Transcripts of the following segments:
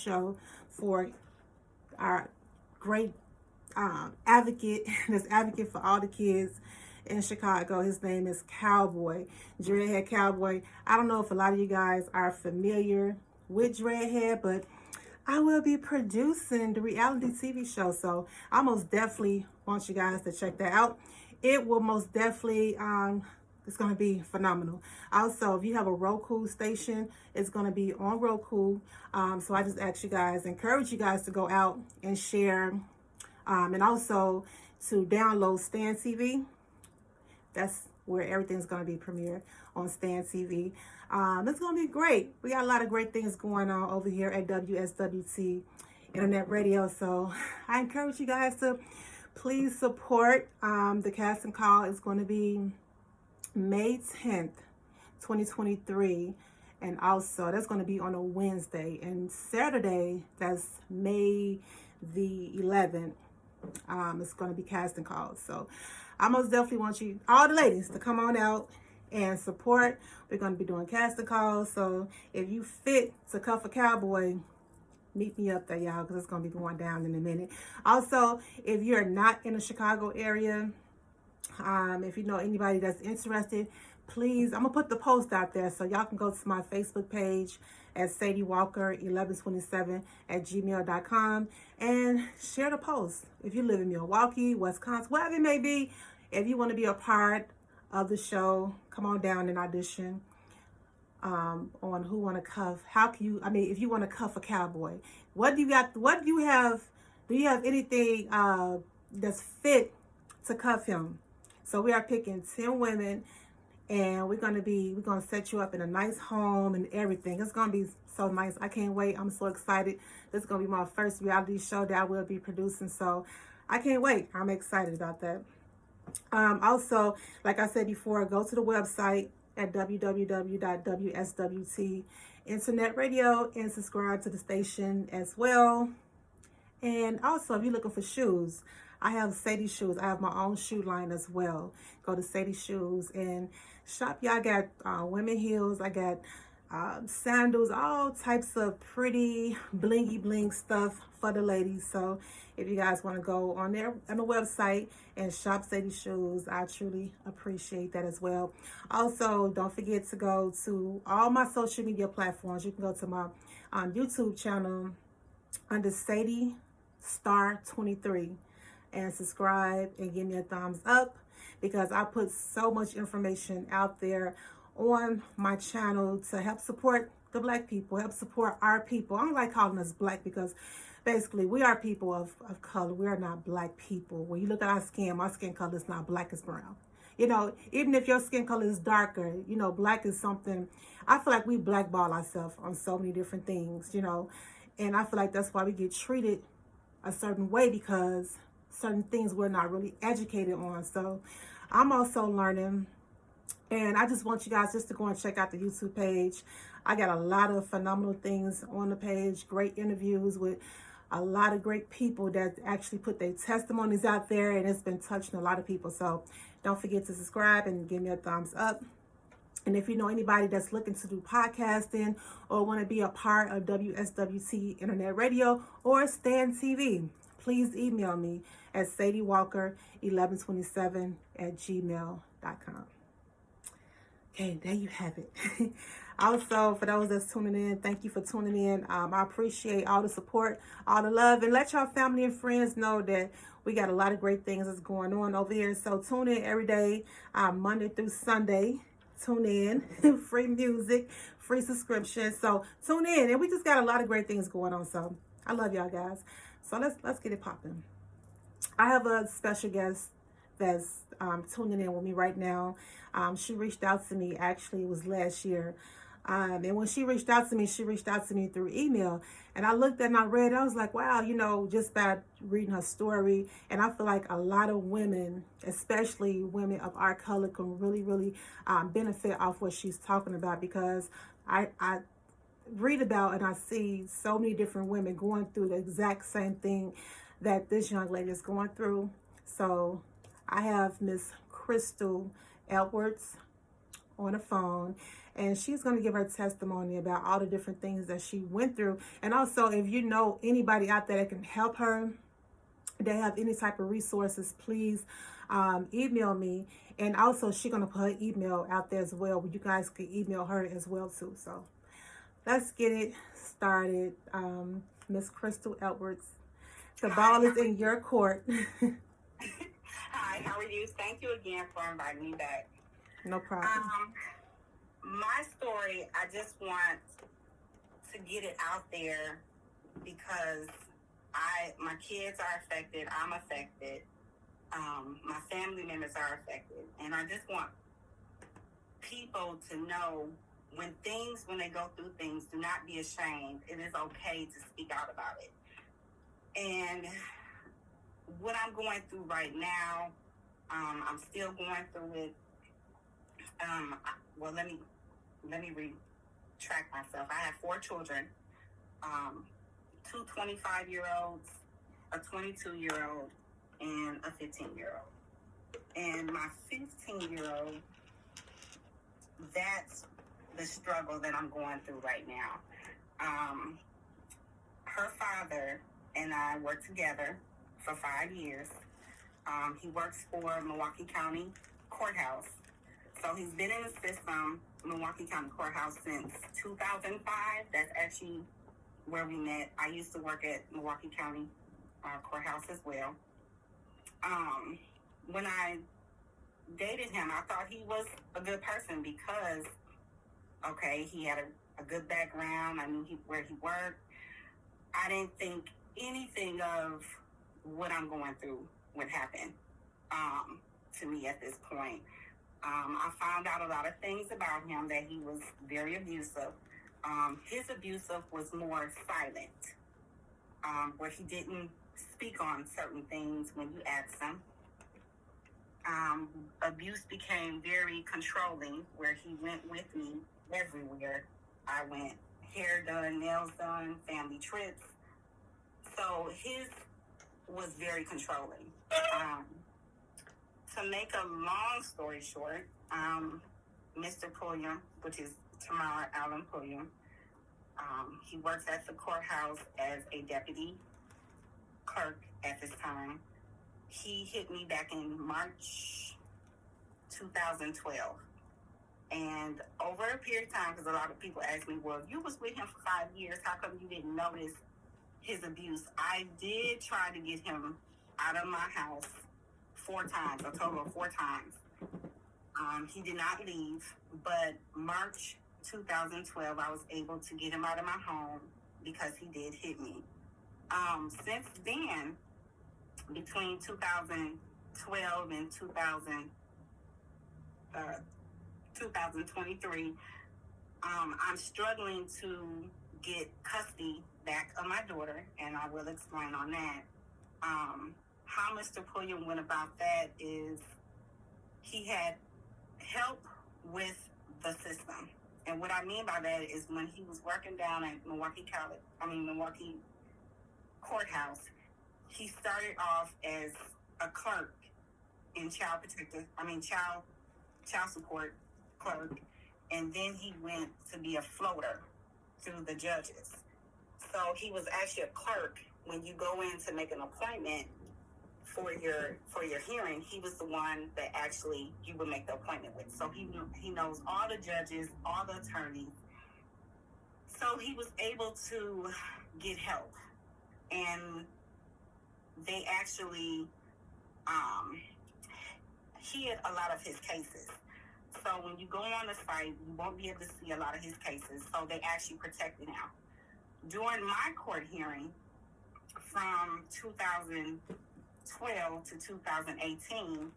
show for our great advocate, this advocate for all the kids in Chicago. His name is Cowboy, Dreadhead Cowboy. I don't know if a lot of you guys are familiar with Dreadhead, but I will be producing the reality TV show, so I most definitely want you guys to check that out. It will most definitely, it's going to be phenomenal. Also, if you have a Roku station, it's going to be on Roku. So I just ask you guys, encourage you guys to go out and share, and also to download Stan TV. That's where everything's going to be premiered, on Stan TV. It's going to be great. We got a lot of great things going on over here at WSWT Internet Radio. So I encourage you guys to please support. The casting call is going to be May 10th, 2023. And also, that's going to be on a Wednesday. And Saturday, that's May the 11th. It's going to be casting calls. So I most definitely want you, all the ladies, to come on out and support. We're going to be doing casting calls. So if you fit to cuff a cowboy, meet me up there, y'all, because it's going to be going down in a minute. Also, if you're not in the Chicago area, if you know anybody that's interested, please, I'm going to put the post out there so y'all can go to my Facebook page at Sadie Walker 1127 at gmail.com and share the post. If you live in Milwaukee, Wisconsin, wherever it may be, if you want to be a part of the show, come on down and audition on Who Want to Cuff. How can you, if you want to cuff a cowboy, what do you have, do you have anything that's fit to cuff him? So we are picking 10 women, and we're going to set you up in a nice home and everything. It's going to be so nice. I can't wait. I'm so excited. This is going to be my first reality show that I will be producing. So I can't wait. I'm excited about that. Also, like I said before, go to the website at www.wswt Internet Radio and subscribe to the station as well. And also, if you're looking for shoes, I have Sadie Shoes. I have my own shoe line as well. Go to Sadie Shoes and shop. Y'all got women heels. I got sandals, all types of pretty blingy bling stuff for the ladies. So if you guys want to go on there on the website and shop Sadie Shoes, I truly appreciate that as well. Also, don't forget to go to all my social media platforms. You can go to my YouTube channel under Sadie Star 23 and subscribe and give me a thumbs up, because I put so much information out there on my channel to help support the Black people, help support our people. I don't like calling us Black because basically we are people of color. We are not Black people. When you look at our skin color is not black, it's brown. You know, even if your skin color is darker, you know, black is something. I feel like we blackball ourselves on so many different things, you know, and I feel like that's why we get treated a certain way, because certain things we're not really educated on. So I'm also learning, and I just want you guys just to go and check out the YouTube page. I got a lot of phenomenal things on the page, great interviews with a lot of great people that actually put their testimonies out there, and it's been touching a lot of people. So don't forget to subscribe and give me a thumbs up. And if you know anybody that's looking to do podcasting or want to be a part of WSWT Internet Radio or Stan TV, please email me at SadieWalker1127 at gmail.com. Okay, there you have it. Also, for those that's tuning in, thank you for tuning in. I appreciate all the support, all the love, and let y'all family and friends know that we got a lot of great things that's going on over here. So tune in every day, Monday through Sunday. Tune in, free music, free subscription. So tune in, and we just got a lot of great things going on. So I love y'all guys. So let's get it popping. I have a special guest that's tuning in with me right now. She reached out to me, actually it was last year. And when she reached out to me through email. And I looked and I read, I was like, wow, you know, just by reading her story. And I feel like a lot of women, especially women of our color, can really, really benefit off what she's talking about, because I read about and I see so many different women going through the exact same thing that this young lady is going through. So I have Miss Crystal Edwards on the phone, and she's going to give her testimony about all the different things that she went through. And also, if you know anybody out there that can help her, they have any type of resources, please email me. And also, she's going to put her email out there as well, where you guys can email her as well too. So let's get it started. Miss Crystal Edwards, the ball is in your court. Hi, how are you? Thank you again for inviting me back. No problem. My story, I just want to get it out there because my kids are affected, I'm affected, my family members are affected, and I just want people to know when they go through things, do not be ashamed. It is okay to speak out about it. And what I'm going through right now, I'm still going through it. Well, let me retract myself. I have 4 children, 2 25-year-olds, a 22-year-old, and a 15-year-old. And my 15-year-old, that's the struggle that I'm going through right now. Her father and I worked together for 5 years. He works for Milwaukee County Courthouse. So he's been in the system, Milwaukee County Courthouse, since 2005. That's actually where we met. I used to work at Milwaukee County Courthouse as well. When I dated him, I thought he was a good person because, okay, he had a good background. I knew where he worked. I didn't think anything of what I'm going through would happen to me at this point. I found out a lot of things about him, that he was very abusive. His abusive was more silent, where he didn't speak on certain things when you asked him. Abuse became very controlling, where he went with me everywhere I went. Hair done, nails done, family trips. So his was very controlling. To make a long story short, Mr. Pulliam, which is Tamara Allen Pulliam, he works at the courthouse as a deputy clerk at this time. He hit me back in March 2012. And over a period of time, because a lot of people ask me, well, you was with him for 5 years, how come you didn't notice his abuse? I did try to get him out of my house 4 times, a total of 4 times. He did not leave, but March 2012, I was able to get him out of my home because he did hit me. Since then, between 2012 and 2023, I'm struggling to get custody back of my daughter, and I will explain on that. How Mr. Pulliam went about that is he had help with the system. And what I mean by that is when he was working down at Milwaukee Courthouse, he started off as a clerk in child support clerk, and then he went to be a floater through the judges. So he was actually a clerk. When you go in to make an appointment for your hearing, he was the one that actually you would make the appointment with. So he knows all the judges, all the attorneys. So he was able to get help, and they actually hid a lot of his cases. So when you go on the site, you won't be able to see a lot of his cases. So they actually protected him. During my court hearing from 2012 to 2018,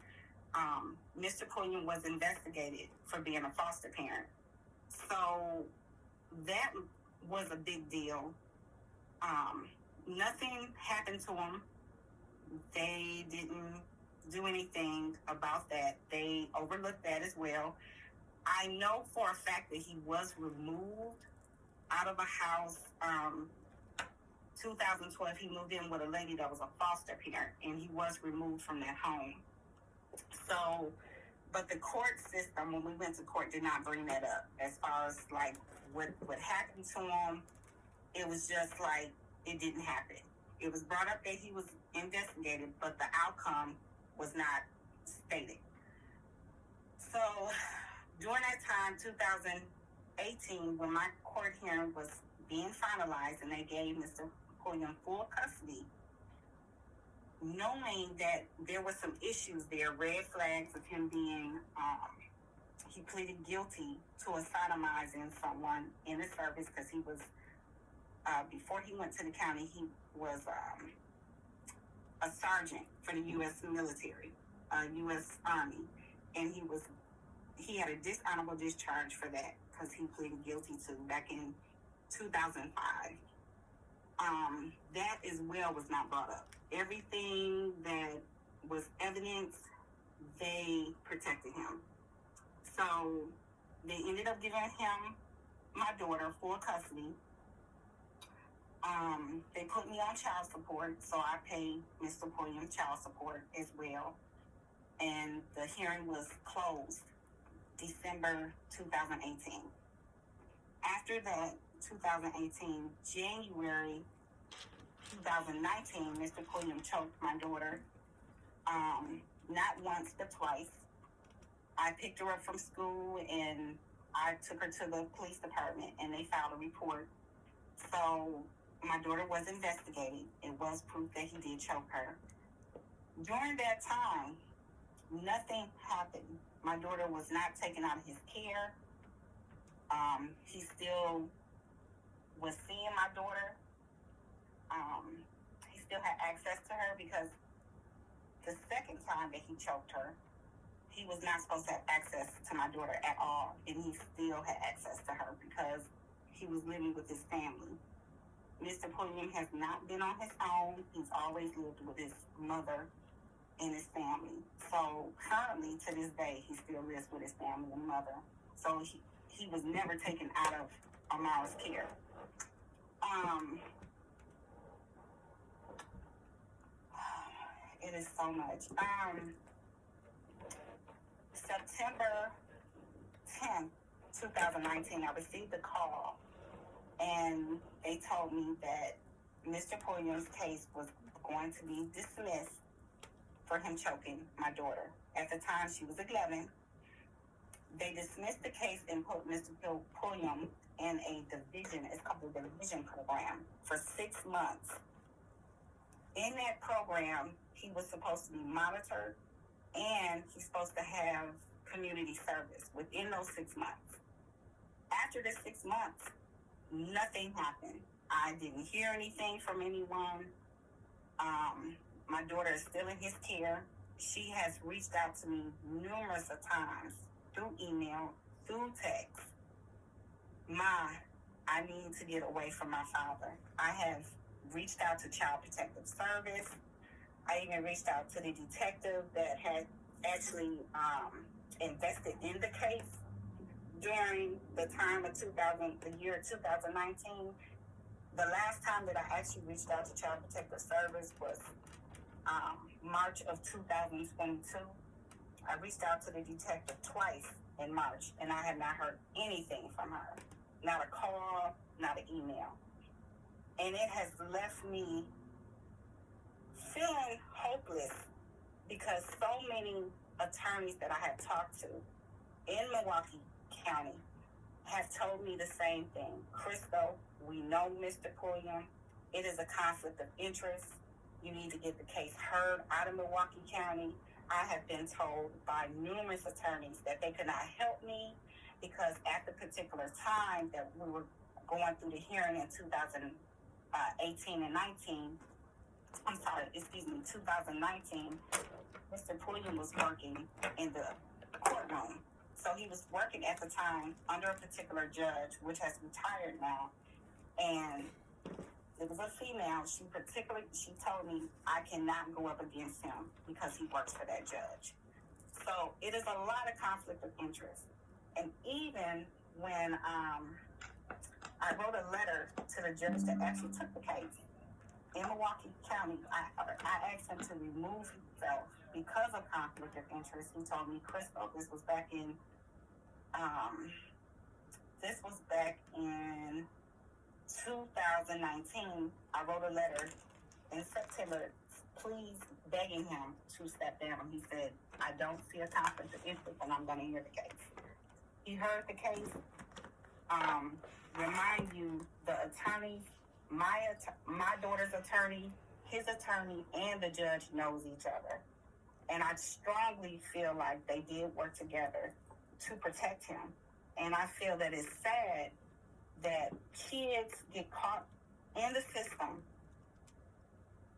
Mr. Pulliam was investigated for being a foster parent. So that was a big deal. Nothing happened to him. They didn't do anything about that. They overlooked that as well. I know for a fact that he was removed out of a house. 2012, he moved in with a lady that was a foster parent, and he was removed from that home. So But the court system, when we went to court, did not bring that up. As far as like what happened to him, it was just like it didn't happen. It was brought up that he was investigated, but the outcome was not stated. So during that time, 2018, when my court hearing was being finalized and they gave Mr. Pulliam full custody, knowing that there were some issues there, red flags of him being, he pleaded guilty to a sodomizing someone in the service because he was, before he went to the county, he was a sergeant for the U.S. military, U.S. Army, and he had a dishonorable discharge for that because he pleaded guilty to back in 2005. That as well was not brought up. Everything that was evidence, they protected him. So they ended up giving him my daughter full custody. They put me on child support, so I paid Mr. Pulliam child support as well. And the hearing was closed December 2018. After that, 2018, January 2019, Mr. Pulliam choked my daughter, not once but twice. I picked her up from school and I took her to the police department and they filed a report. So my daughter was investigated. It was proof that he did choke her. During that time, nothing happened. My daughter was not taken out of his care. He still was seeing my daughter. He still had access to her because the second time that he choked her, he was not supposed to have access to my daughter at all, and he still had access to her because he was living with his family. Mr. Pulliam has not been on his own. He's always lived with his mother and his family. So currently, to this day, he still lives with his family and mother. So he was never taken out of Amara's care. It is so much. September 10th, 2019, I received a call and they told me that Mr. Pulliam's case was going to be dismissed for him choking my daughter. At the time, she was 11. They dismissed the case and put Mr. Pulliam in a division, it's called the division program, for 6 months. In that program, he was supposed to be monitored and he's supposed to have community service within those 6 months. After the 6 months, nothing happened. I didn't hear anything from anyone. My daughter is still in his care. She has reached out to me numerous of times through email, through text. Ma, I need to get away from my father. I have reached out to Child Protective Service. I even reached out to the detective that had actually invested in the case during the time of the year 2019. The last time that I actually reached out to Child Protective Service was March of 2022. I reached out to the detective twice in March, and I have not heard anything from her. Not a call, not an email. And it has left me feeling hopeless because so many attorneys that I have talked to in Milwaukee County have told me the same thing. Crystal, we know Mr. Pulliam. It is a conflict of interest. You need to get the case heard out of Milwaukee County. I have been told by numerous attorneys that they could not help me because at the particular time that we were going through the hearing in 2018 and 2019, Mr. Pulliam was working in the courtroom. So he was working at the time under a particular judge, which has retired now. And it was a female. She told me I cannot go up against him because he works for that judge. So it is a lot of conflict of interest. And even when I wrote a letter to the judge that actually took the case, in Milwaukee County, I asked him to remove himself because of conflict of interest. He told me, Crystal, this was back in um, 2019. I wrote a letter in September, please begging him to step down. He said, I don't see a conflict of interest and I'm going to hear the case. He heard the case. Remind you, the attorneys, my daughter's attorney, his attorney, and the judge knows each other. And I strongly feel like they did work together to protect him. And I feel that it's sad that kids get caught in the system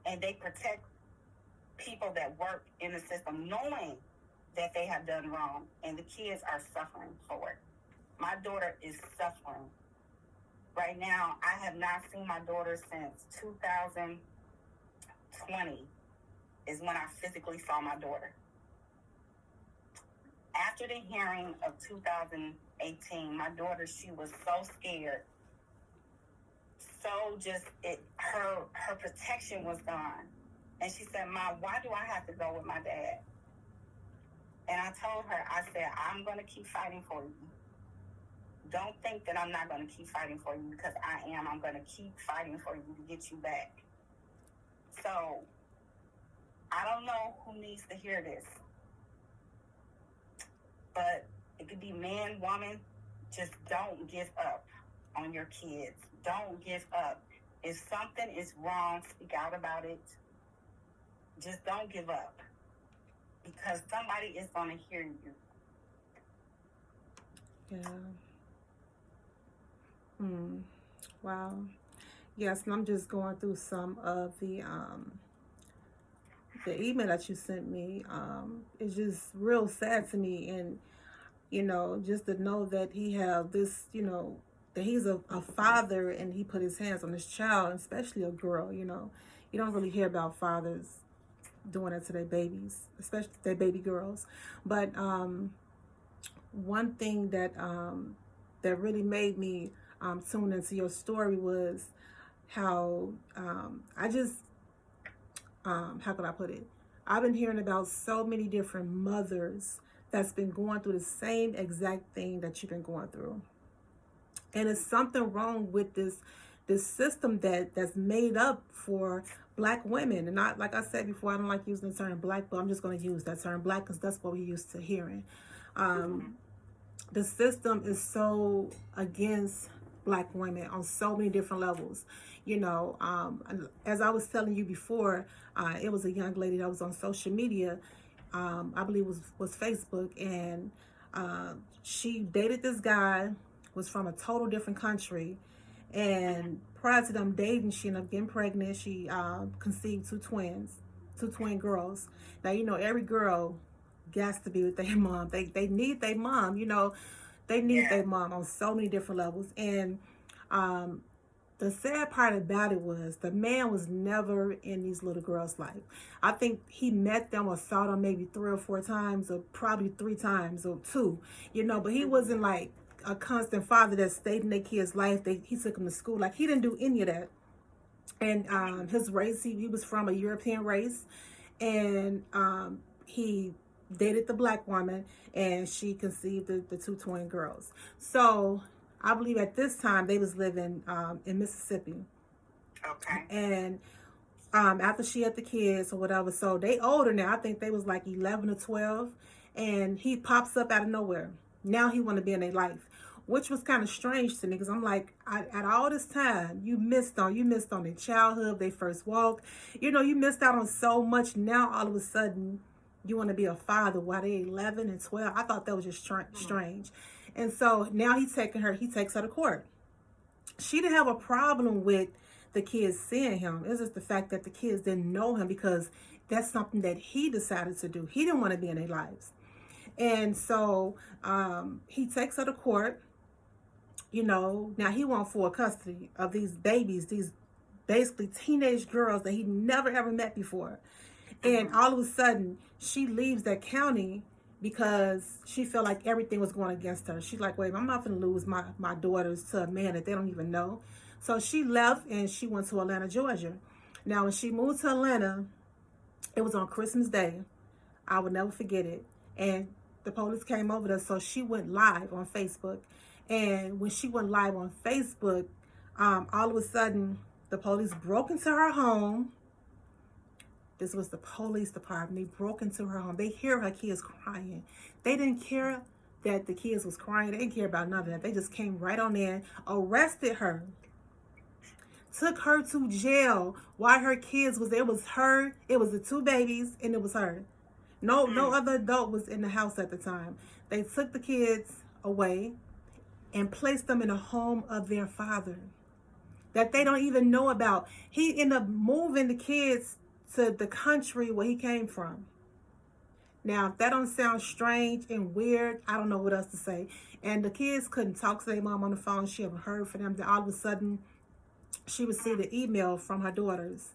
and they protect people that work in the system knowing that they have done wrong, and the kids are suffering for it. My daughter is suffering. Right now, I have not seen my daughter since 2020 is when I physically saw my daughter. After the hearing of 2018, my daughter, she was so scared. So her protection was gone. And she said, Mom, why do I have to go with my dad? And I told her, I said, I'm going to keep fighting for you. Don't think that I'm not going to keep fighting for you, because I am. I'm going to keep fighting for you to get you back. So I don't know who needs to hear this, but it could be man, woman. Just don't give up on your kids. Don't give up. If something is wrong, speak out about it. Just don't give up, because somebody is going to hear you. Yeah. Wow. Yes, and I'm just going through some of the email that you sent me. It's just real sad to me, and just to know that he have this, that he's a father and he put his hands on his child, especially a girl. You don't really hear about fathers doing it to their babies, especially their baby girls. But one thing that that really made me tune into your story was how I just how could I put it? I've been hearing about so many different mothers that's been going through the same exact thing that you've been going through, and it's something wrong with this system that's made up for Black women. And not, like I said before, I don't like using the term Black, but I'm just going to use that term Black because that's what we're used to hearing. The system is so against Black women on so many different levels. As I was telling you before, it was a young lady that was on social media, I believe was Facebook, and she dated this guy, was from a total different country, and prior to them dating, she ended up getting pregnant. She conceived two twin girls. Now, every girl gets to be with their mom. They need their mom, they need their mom on so many different levels. And the sad part about it was the man was never in these little girls' life. I think he met them or saw them maybe 3 or 4 times, or probably 3 times or 2, but he wasn't like a constant father that stayed in their kids' life. He took them to school. Like, he didn't do any of that. And his race, he was from a European race, and he dated the Black woman, and she conceived the 2 twin girls. So I believe at this time they was living in Mississippi. Okay. And after she had the kids or whatever, so they older now. I think they was like 11 or 12, and he pops up out of nowhere. Now he want to be in their life, which was kind of strange to me, because I'm like, at all this time, you missed on their childhood, their first walk. You missed out on so much. Now all of a sudden, you want to be a father while they're 11 and 12. I thought that was just strange. And so now he takes her to court. She didn't have a problem with the kids seeing him. It's just the fact that the kids didn't know him, because that's something that he decided to do. He didn't want to be in their lives. And so he takes her to court. Now he wants full custody of these babies, these basically teenage girls that he never ever met before. And all of a sudden, she leaves that county because she felt like everything was going against her. She's like, wait, I'm not going to lose my daughters to a man that they don't even know. So she left and she went to Atlanta, Georgia. Now, when she moved to Atlanta, it was on Christmas Day. I would never forget it. And the police came over there, so she went live on Facebook. And when she went live on Facebook, all of a sudden, the police broke into her home. This was the police department. They broke into her home. They hear her kids crying. They didn't care that the kids was crying. They didn't care about none of that. They just came right on in, arrested her, took her to jail while her kids was there. It was her, it was the two babies, and it was her. No other adult was in the house at the time. They took the kids away and placed them in a home of their father that they don't even know about. He ended up moving the kids to the country where he came from. Now, if that don't sound strange and weird, I don't know what else to say. And the kids couldn't talk to their mom on the phone. She haven't heard from them. Then all of a sudden, she received an email from her daughters.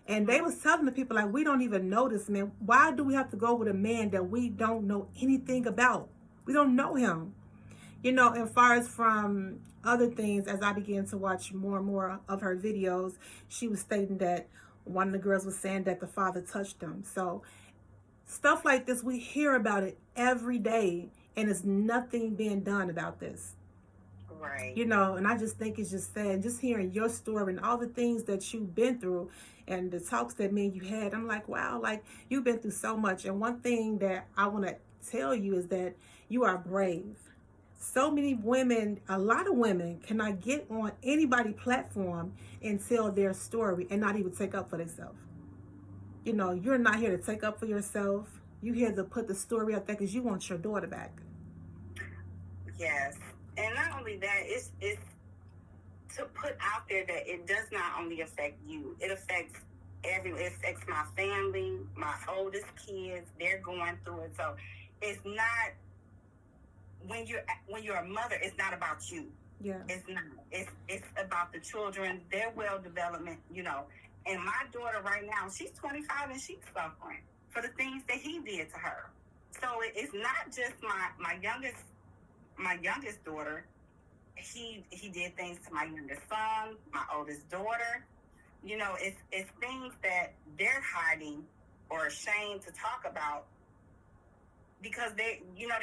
And they was telling the people, like, we don't even know this man. Why do we have to go with a man that we don't know anything about? We don't know him. You know, as far as from other things, as I began to watch more and more of her videos, she was stating that one of the girls was saying that the father touched them. So stuff like this, we hear about it every day, and there's nothing being done about this. Right. You know, and I just think it's just sad. Just hearing your story and all the things that you've been through and the talks that me and you had, I'm like, wow, like you've been through so much. And one thing that I want to tell you is that you are brave. So many women, a lot of women cannot get on anybody's platform and tell their story and not even take up for themselves. You know, you're not here to take up for yourself. You're here to put the story out there because you want your daughter back. Yes. And not only that, it's to put out there that it does not only affect you, it affects everyone. It affects my family, my oldest kids. They're going through it. So it's not, when you're a mother, it's not about you. Yeah. It's not. It's about the children, their well development, you know. And my daughter right now, she's 25 and she's suffering for the things that he did to her. So it's not just my youngest daughter. He did things to my youngest son, my oldest daughter. You know, it's things that they're hiding or ashamed to talk about because they're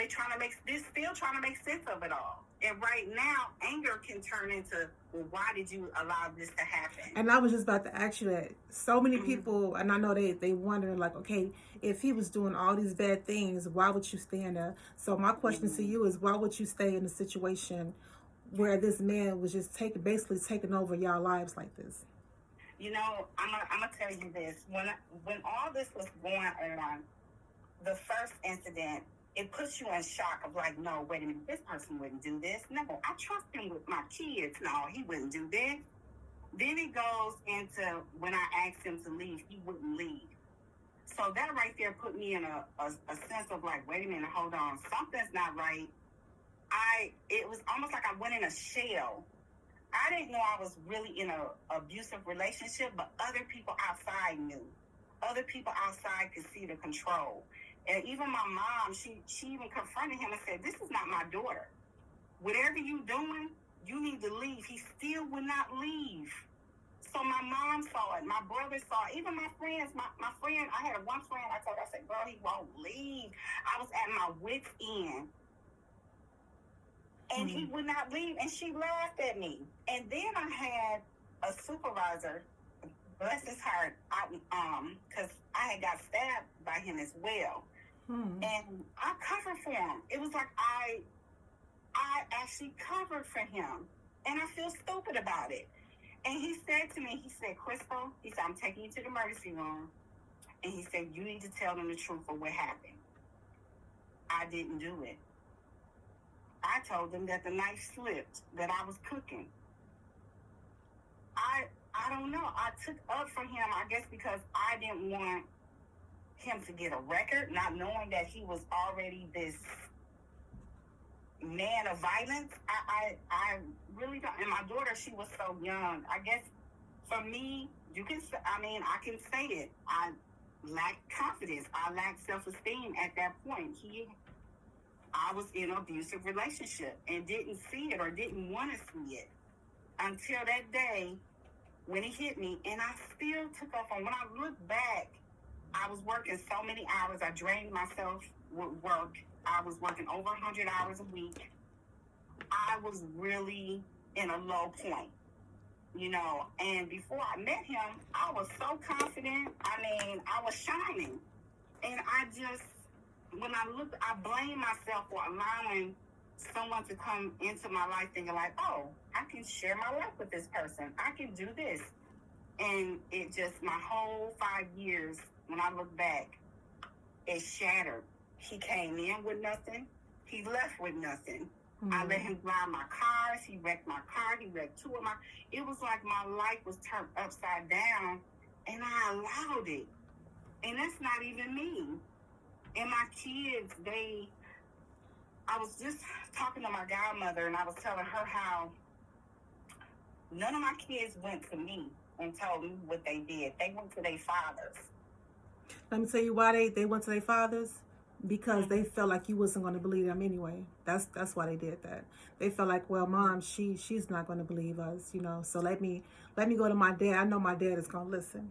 trying to still trying to make sense of it all. And right now, anger can turn into, well, why did you allow this to happen? And I was just about to ask you that. So many people, and I know they wondering, like, okay, if he was doing all these bad things, why would you stay in there? So my question to you is, why would you stay in a situation where this man was just basically taking over y'all lives like this? You know, I'm gonna tell you this. When all this was going on, the first incident, it puts you in shock of like, no, wait a minute, this person wouldn't do this. No, I trust him with my kids. No, he wouldn't do this. Then it goes into when I asked him to leave, he wouldn't leave. So that right there put me in a sense of like, wait a minute, hold on, something's not right. It was almost like I went in a shell. I didn't know I was really in an abusive relationship, but other people outside knew. Other people outside could see the control. And even my mom, she even confronted him and said, this is not my daughter. Whatever you doing, you need to leave. He still would not leave. So my mom saw it. My brother saw it. Even my friends, my friend, I had one friend I told her, I said, girl, he won't leave. I was at my wit's end. And he would not leave. And she laughed at me. And then I had a supervisor, bless his heart, because I had got stabbed by him as well. And I covered for him. It was like I actually covered for him. And I feel stupid about it. And he said to me, he said, Crystal, he said, I'm taking you to the emergency room. And he said, you need to tell them the truth of what happened. I didn't do it. I told them that the knife slipped, that I was cooking. I don't know. I took up for him, I guess, because I didn't want him to get a record, not knowing that he was already this man of violence. I really don't. And my daughter, she was so young. I guess for me, I can say it. I lacked confidence. I lacked self-esteem at that point. I was in an abusive relationship and didn't see it or didn't want to see it. until that day when it hit me, and I still took off on. When I look back, I was working so many hours. I drained myself with work. I was working over 100 hours a week. I was really in a low point, you know. And before I met him, I was so confident. I mean, I was shining. And when I look, I blame myself for allowing someone to come into my life thinking like, oh, I can share my life with this person. I can do this. And it just, my whole 5 years, when I look back, it shattered. He came in with nothing. He left with nothing. Mm-hmm. I let him drive my cars. He wrecked my car. He wrecked two of my. It was like my life was turned upside down, and I allowed it. And that's not even me. And my kids, I was just talking to my godmother, and I was telling her how none of my kids went to me and told me what they did. They went to their fathers. Let me tell you why they went to their fathers. Because they felt like you wasn't going to believe them anyway. That's why they did that. They felt like, well, Mom, she's not going to believe us, you know. So let me go to my dad. I know my dad is going to listen.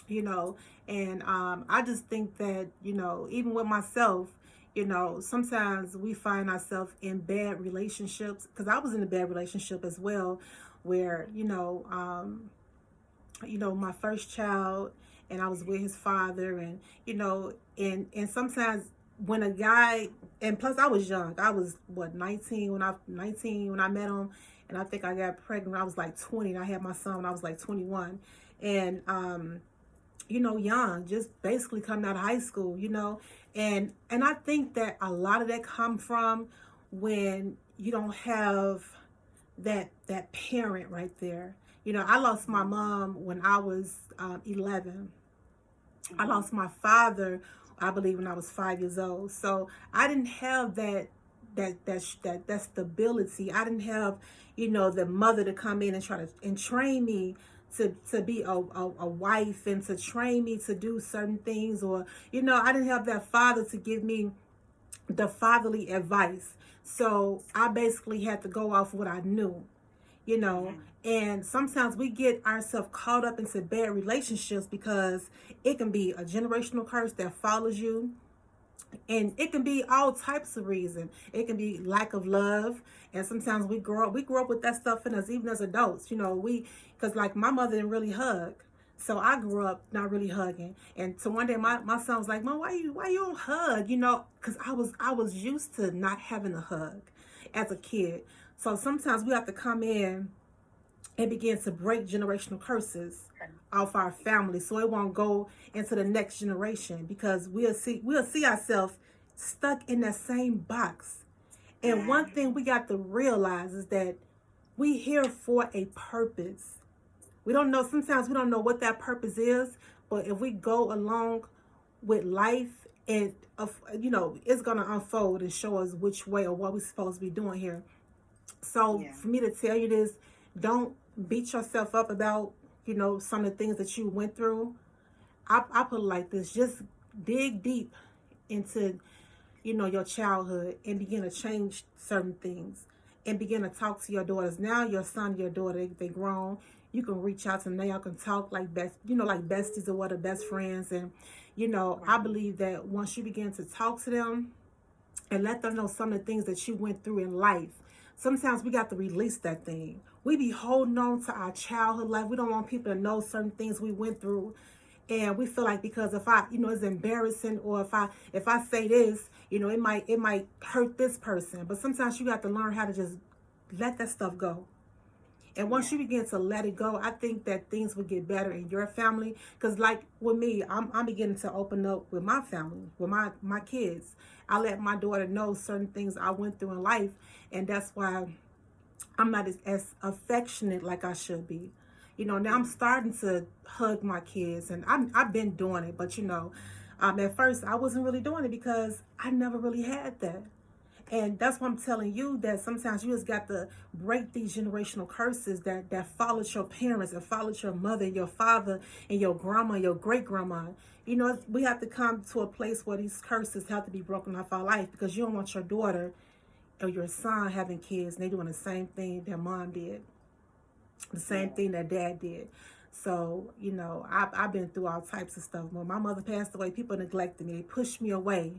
You know, and I just think that, you know, even with myself, you know, sometimes we find ourselves in bad relationships. Because I was in a bad relationship as well, where, you know, my first child, and I was with his father, and, you know, and sometimes when a guy, and plus I was young, I was 19 when I met him, and I think I got pregnant when I was like 20, and I had my son when I was like 21, and you know, young, just basically coming out of high school, you know, and I think that a lot of that come from when you don't have that parent right there. You know, I lost my mom when I was 11. I lost my father, I believe, when I was 5 years old. So I didn't have that stability. I didn't have, you know, the mother to come in and try to train me to be a wife, and to train me to do certain things, or, you know, I didn't have that father to give me the fatherly advice. So I basically had to go off what I knew, you know. And sometimes we get ourselves caught up into bad relationships because it can be a generational curse that follows you. And it can be all types of reasons. It can be lack of love. And sometimes we grow up with that stuff in us, even as adults. You know, because like my mother didn't really hug. So I grew up not really hugging. And so one day my son was like, Mom, why you don't hug? You know, because I was used to not having a hug as a kid. So sometimes we have to come in and begin to break generational curses off our family, so it won't go into the next generation, because we'll see ourselves stuck in that same box. And one thing we got to realize is that we here for a purpose. Sometimes we don't know what that purpose is, but if we go along with life, and you know, it's gonna unfold and show us which way or what we're supposed to be doing here. So for me to tell you this, don't beat yourself up about, you know, some of the things that you went through. I put it like this: just dig deep into, you know, your childhood, and begin to change certain things, and begin to talk to your daughters. Now your son, your daughter, they grown. You can reach out to them. Y'all can talk like like besties, or what, are best friends. And, you know, I believe that once you begin to talk to them and let them know some of the things that you went through in life, sometimes we got to release that thing. We be holding on to our childhood life. We don't want people to know certain things we went through. And we feel like, because if I, you know, it's embarrassing, or if I say this, you know, it might hurt this person. But sometimes you got to learn how to just let that stuff go. And once you begin to let it go, I think that things will get better in your family. Because like with me, I'm beginning to open up with my family, with my kids. I let my daughter know certain things I went through in life. And that's why I'm not as affectionate like I should be. You know, now I'm starting to hug my kids, and I've been doing it. But, you know, at first I wasn't really doing it because I never really had that. And that's why I'm telling you that sometimes you just got to break these generational curses that followed your parents, and followed your mother, your father, and your grandma, your great-grandma. You know, we have to come to a place where these curses have to be broken off our life, because you don't want your daughter or your son having kids and they doing the same thing that mom did, the same thing that dad did. So, you know, I've been through all types of stuff. When my mother passed away, people neglected me. They pushed me away.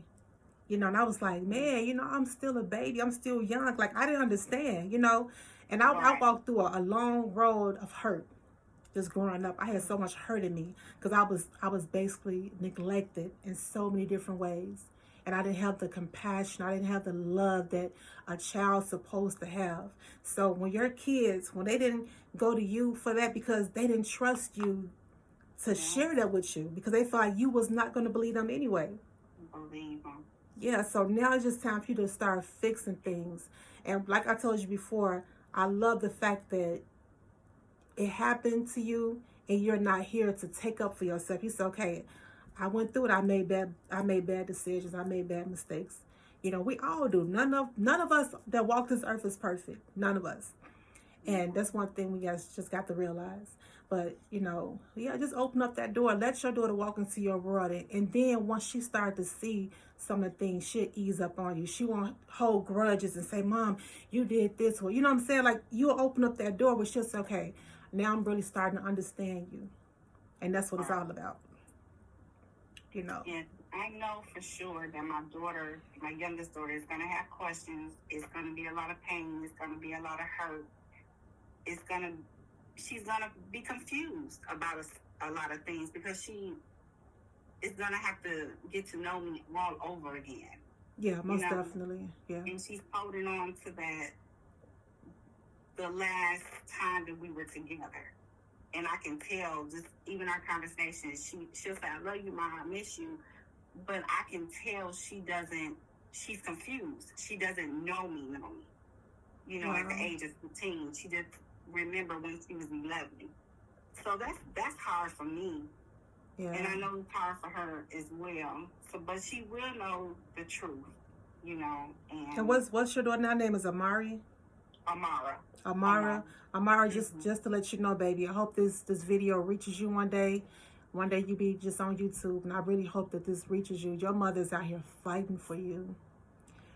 You know, and I was like, man, you know, I'm still a baby. I'm still young. Like, I didn't understand, you know. And I walked through a long road of hurt just growing up. I had so much hurt in me because I was basically neglected in so many different ways. And I didn't have the compassion. I didn't have the love that a child's supposed to have. So when your kids, when they didn't go to you for that because they didn't trust you to share that with you because they thought you was not going to believe them anyway. Believe them. Yeah, so now it's just time for you to start fixing things. And like I told you before, I love the fact that it happened to you and you're not here to take up for yourself. You say, okay, I went through it. I made bad decisions. I made bad mistakes. You know, we all do. None of us that walk this earth is perfect. None of us. And that's one thing we guys just got to realize. But, you know, yeah, just open up that door. Let your daughter walk into your world. And then once she starts to see some of the things, she'll ease up on you. She won't hold grudges and say, Mom, you did this. Well, you know what I'm saying? Like, you'll open up that door where she'll say, okay, now I'm really starting to understand you. And that's what it's all about. You know. Yeah, I know for sure that my daughter, my youngest daughter, is going to have questions. It's going to be a lot of pain. It's going to be a lot of hurt. She's going to be confused about a lot of things because she is going to have to get to know me all over again. Yeah, most definitely. Yeah. And she's holding on to that the last time that we were together. And I can tell, just even our conversations, she'll say, I love you, Mom, I miss you. But I can tell she's confused. She doesn't know me. You know, at the age of 15, she just remember when she was 11. So that's hard for me. Yeah. And I know it's hard for her as well. So, but she will know the truth, you know. And what's your daughter's name? Is Amari? Amara, just to let you know, baby, I hope this video reaches you one day. One day you be just on YouTube, and I really hope that this reaches you. Your mother's out here fighting for you.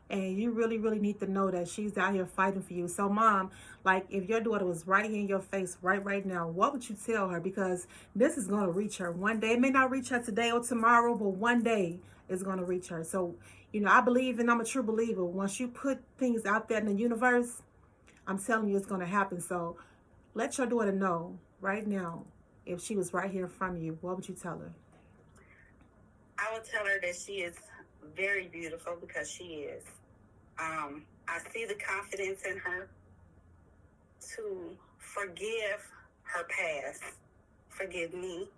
And you really, really need to know that she's out here fighting for you. So, Mom, like, if your daughter was right here in your face right now, what would you tell her? Because this is going to reach her one day. It may not reach her today or tomorrow, but one day it's going to reach her. So, you know, I believe, and I'm a true believer, once you put things out there in the universe, I'm telling you it's going to happen. So let your daughter know right now, if she was right here in front of you, what would you tell her? I would tell her that she is very beautiful because she is. I see the confidence in her to forgive her past, forgive me,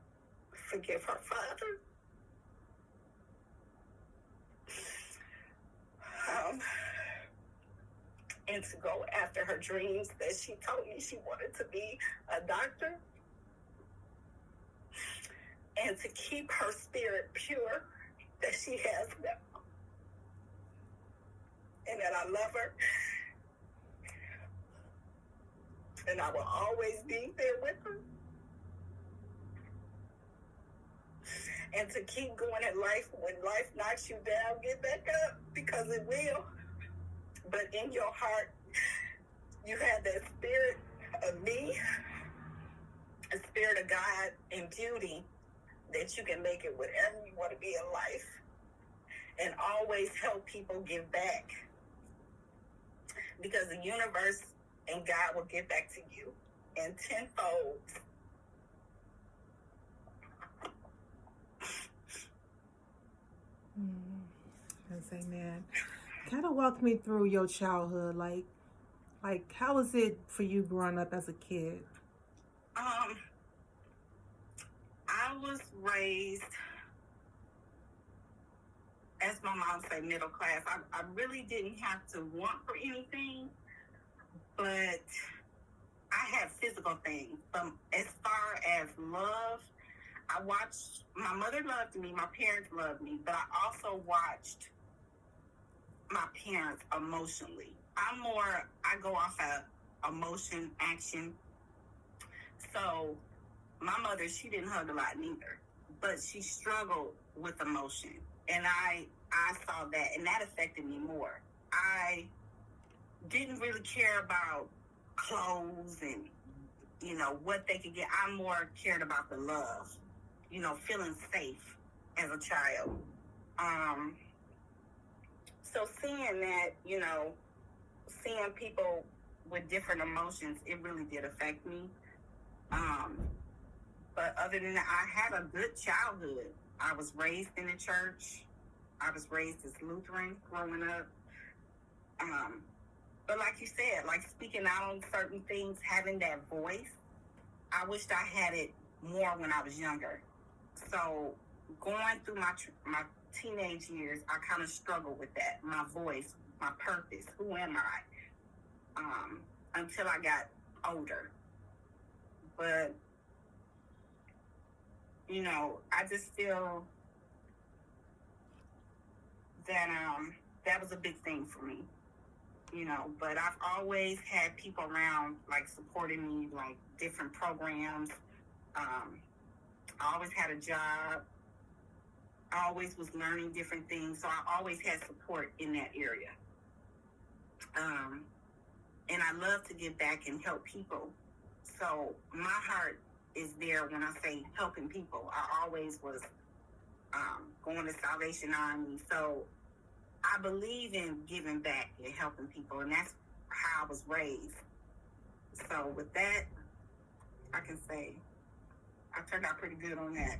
forgive her father. And to go after her dreams that she told me she wanted to be a doctor. And to keep her spirit pure that she has now. And that I love her. And I will always be there with her. And to keep going in life. When life knocks you down, get back up, because it will. But in your heart, you have that spirit of me, a spirit of God and beauty, that you can make it whatever you want to be in life. And always help people give back. Because the universe and God will give back to you in tenfold. Yes, amen. Kind of walk me through your childhood. Like how was it for you growing up as a kid? I was raised, as my mom said, middle class. I really didn't have to want for anything, but I had physical things. As far as love, my mother loved me, my parents loved me, but I also watched my parents emotionally. I go off of emotion, action. So my mother, she didn't hug a lot neither, but she struggled with emotion. And I saw that, and that affected me more. I didn't really care about clothes and, what they could get. I more cared about the love, feeling safe as a child. So seeing that, seeing people with different emotions, it really did affect me. But other than that, I had a good childhood. I was raised in the church. I was raised as Lutheran growing up. But like you said, like speaking out on certain things, having that voice, I wished I had it more when I was younger. So going through my teenage years, I kind of struggled with that. My voice, my purpose, who am I? Until I got older. But, I just feel that that was a big thing for me. But I've always had people around, like, supporting me, like, different programs. I always had a job. I always was learning different things, so I always had support in that area. And I love to give back and help people. So my heart is there when I say helping people. I always was going to Salvation Army. So I believe in giving back and helping people, and that's how I was raised. So with that, I can say I turned out pretty good on that.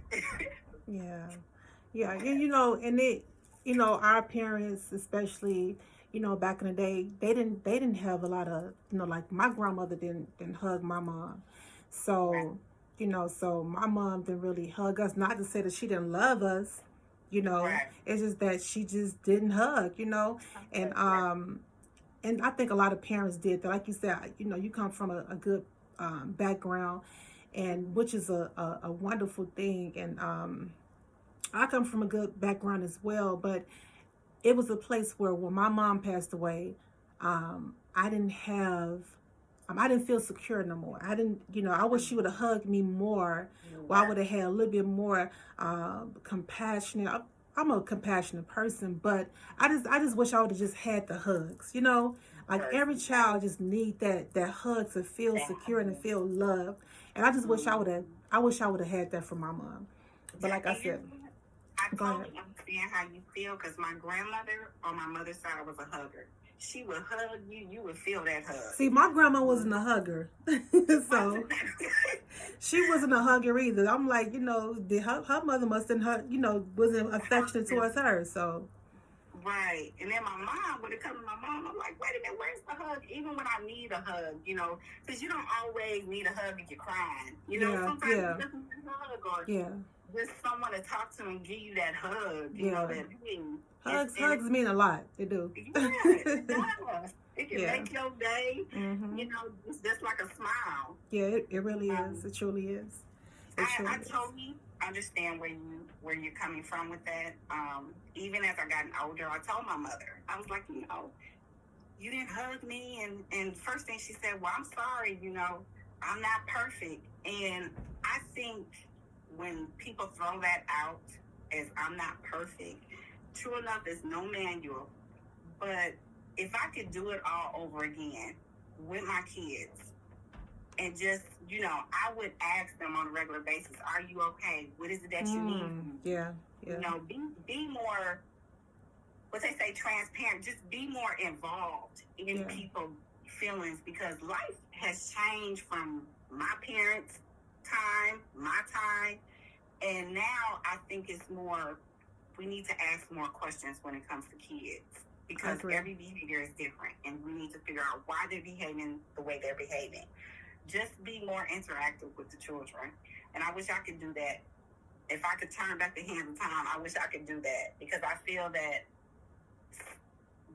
Yeah, and our parents, especially, back in the day, they didn't have a lot of, like my grandmother didn't hug my mom, so Right. so my mom didn't really hug us. Not to say that she didn't love us, Right. it's just that she just didn't hug, and and I think a lot of parents did that. Like you said, you come from a good background, and which is a wonderful thing, and I come from a good background as well, but it was a place where when my mom passed away, I didn't have, I didn't feel secure no more. I didn't, I wish she would have hugged me more, or I would have had a little bit more compassionate. I'm a compassionate person, but I just wish I would have just had the hugs. Like every child just need that hug to feel secure and to feel loved. And I just wish I wish I would have had that from my mom. But like I said, I go ahead. totally understand how you feel, because my grandmother on my mother's side was a hugger. She would hug you, you would feel that hug. See, my grandma wasn't a hugger, so she wasn't a hugger either. I'm like, her mother must have, wasn't affectionate towards her, so. Right. And then my mom, when it comes to my mom, I'm like, wait a minute, where's the hug? Even when I need a hug, because you don't always need a hug if you're crying. Sometimes you just need a hug, or just someone to talk to and give you that hug. That Hugs mean a lot. They do. Yeah, it does. It can make your day. Mm-hmm. It's just like a smile. Yeah, it really is. It truly is. I totally understand where you're coming from with that. Even as I got older, I told my mother, I was like, you didn't hug me, and first thing she said, well, I'm sorry, I'm not perfect. And I think when people throw that out as I'm not perfect, true enough, there's no manual. But if I could do it all over again with my kids, and just, I would ask them on a regular basis, are you okay? What is it that you need? Yeah. Be more, what they say, transparent. Just be more involved in people's feelings, because life has changed from my parents' time, my time, and now I think it's more, we need to ask more questions when it comes to kids, because every behavior is different, and we need to figure out why they're behaving the way they're behaving. Just be more interactive with the children. And I wish I could do that. If I could turn back the hands of time, I wish I could do that, because I feel that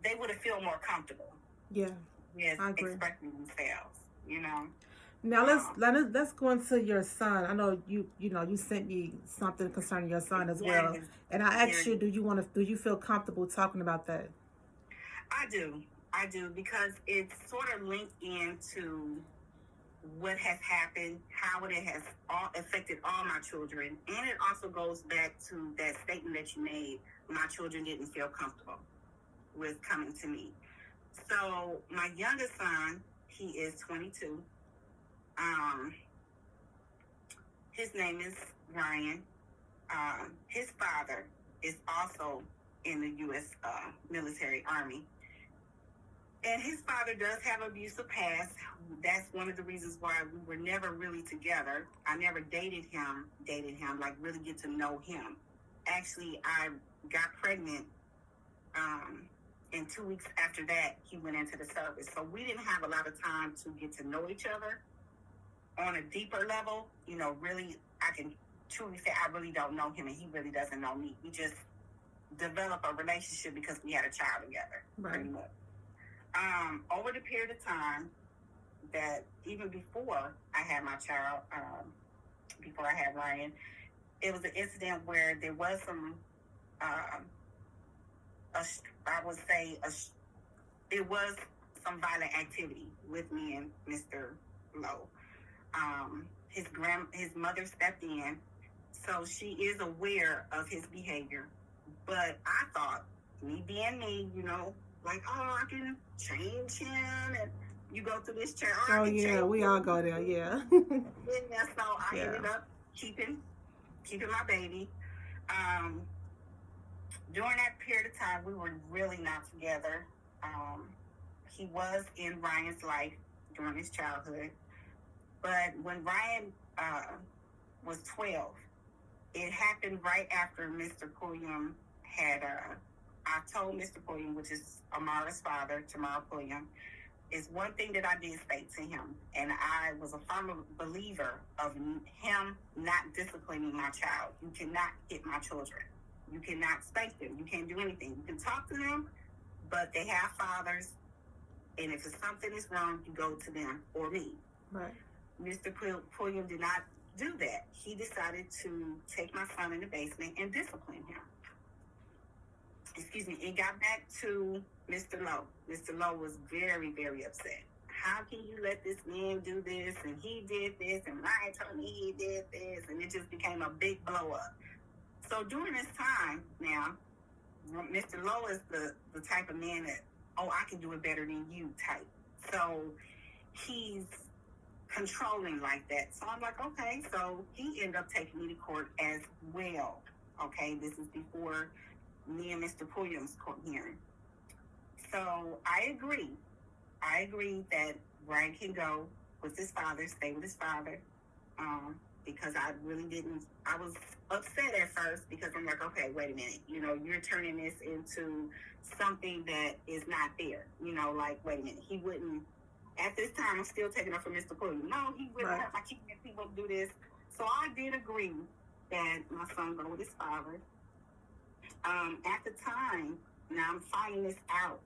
they would have feel more comfortable. Yeah. Yes, expressing themselves, Now let's go into your son. I know you sent me something concerning your son as well. And I asked you, do you feel comfortable talking about that? I do, because it's sort of linked into what has happened, how it has affected all my children, and it also goes back to that statement that you made. My children didn't feel comfortable with coming to me. So my youngest son, he is 22. His name is Ryan. His father is also in the U.S. Military Army. And his father does have abusive past. That's one of the reasons why we were never really together. I never dated him, like really get to know him. Actually, I got pregnant, and 2 weeks after that, he went into the service. So we didn't have a lot of time to get to know each other on a deeper level. You know, really, I can truly say I really don't know him and he really doesn't know me. We just developed a relationship because we had a child together, pretty much. Over the period of time that even before I had my child, before I had Ryan, it was an incident where there was some, it was some violent activity with me and Mr. Lowe. His mother stepped in, so she is aware of his behavior. But I thought, me being me, you know, like, oh, I can change him, and you go through this chair. Oh yeah, we all go there, yeah. Yeah, so I ended up keeping my baby. During that period of time, we were really not together. He was in Ryan's life during his childhood, but when Ryan was 12, it happened right after Mr. Pulliam had. I told Mr. Pulliam, which is Amara's father, Tamara Pulliam, is one thing that I did state to him, and I was a firm believer of him not disciplining my child. You cannot hit my children. You cannot spank them. You can't do anything. You can talk to them, but they have fathers, and if something is wrong, you go to them or me. Right. Mr. Pulliam did not do that. He decided to take my son in the basement and discipline him. Excuse me. It got back to Mr. Lowe. Mr. Lowe was very, very upset. How can you let this man do this? And he did this, and Ryan told me he did this, and it just became a big blow up. So during this time now, Mr. Lowe is the type of man that, oh, I can do it better than you type. So he's controlling like that. So I'm like, okay. So he ended up taking me to court as well. Okay, this is before me and Mr. Pulliam's court hearing. So I agree that Ryan can go with his father, stay with his father, because I really didn't. I was upset at first because I'm like, okay, wait a minute. You know, you're turning this into something that is not fair. You know, like, wait a minute. He wouldn't. At this time, I'm still taking up for Mr. Pulliam. No, he wouldn't hurt my kids. He wouldn't do this. So I did agree that my son go with his father. At the time, now I'm finding this out.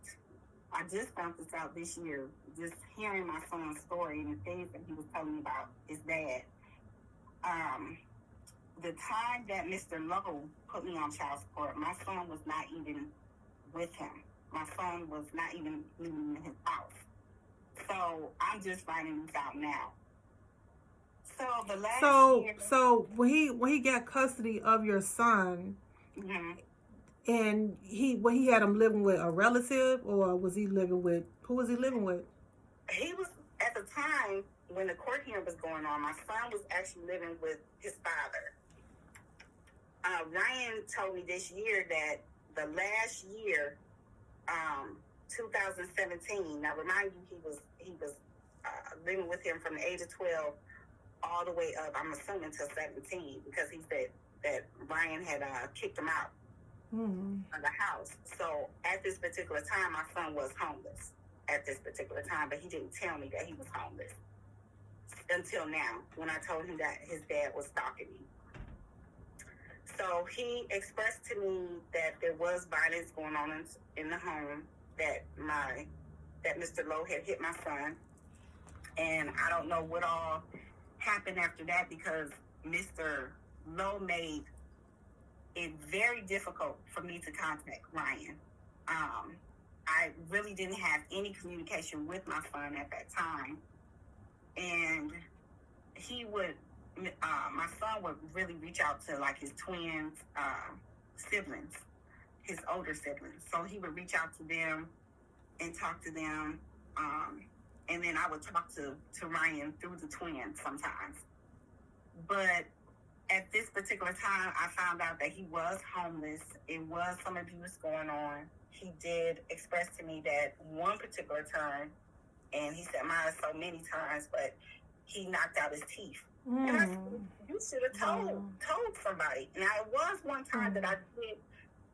I just found this out this year, just hearing my son's story and the things that he was telling me about his dad. The time that Mr. Lowe put me on child support, my son was not even with him. My son was not even living in his house. So I'm just finding this out now. So the last year, so when he got custody of your son, mm-hmm. and he had him living with a relative, or was he living with, who was he living with? He was, at the time when the court hearing was going on, my son was actually living with his father. Ryan told me this year that the last year, 2017. Now, remind you, he was living with him from the age of 12 all the way up, I'm assuming, to 17, because he said that Ryan had kicked him out of the house. So at this particular time, my son was homeless at this particular time, but he didn't tell me that he was homeless until now, when I told him that his dad was stalking me. So he expressed to me that there was violence going on in the home, that Mr. Lowe had hit my son, and I don't know what all happened after that, because Mr. Lowe made it very difficult for me to contact Ryan. I really didn't have any communication with my son at that time, and he would, my son would really reach out to like his twins, siblings, his older siblings. So he would reach out to them and talk to them. And then I would talk to Ryan through the twins sometimes. But at this particular time, I found out that he was homeless. It was some abuse going on. He did express to me that one particular time, and he said mine so many times, but he knocked out his teeth. And I said, you should have told somebody. Now, it was one time that I did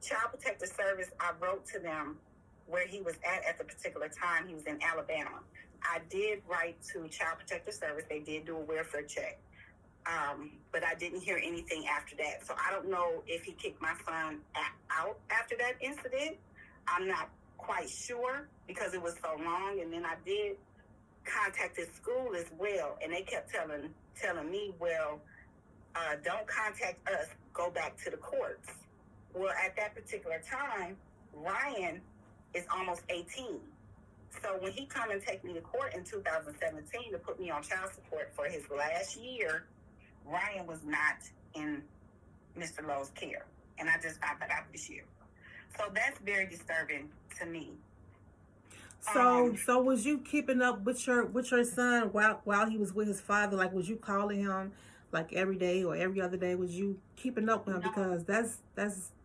Child Protective Service. I wrote to them where he was at the particular time. He was in Alabama. I did write to Child Protective Service. They did do a welfare check. But I didn't hear anything after that. So I don't know if he kicked my son out after that incident. I'm not quite sure because it was so long. And then I did contact his school as well. And they kept telling me, well, don't contact us. Go back to the courts. Well, at that particular time, Ryan is almost 18. So when he come and take me to court in 2017 to put me on child support for his last year, Ryan was not in Mr. Lowe's care. And I just found that out this year. So that's very disturbing to me. So was you keeping up with your son while he was with his father? Like, was you calling him like every day or every other day? Was you keeping up with him? No. Because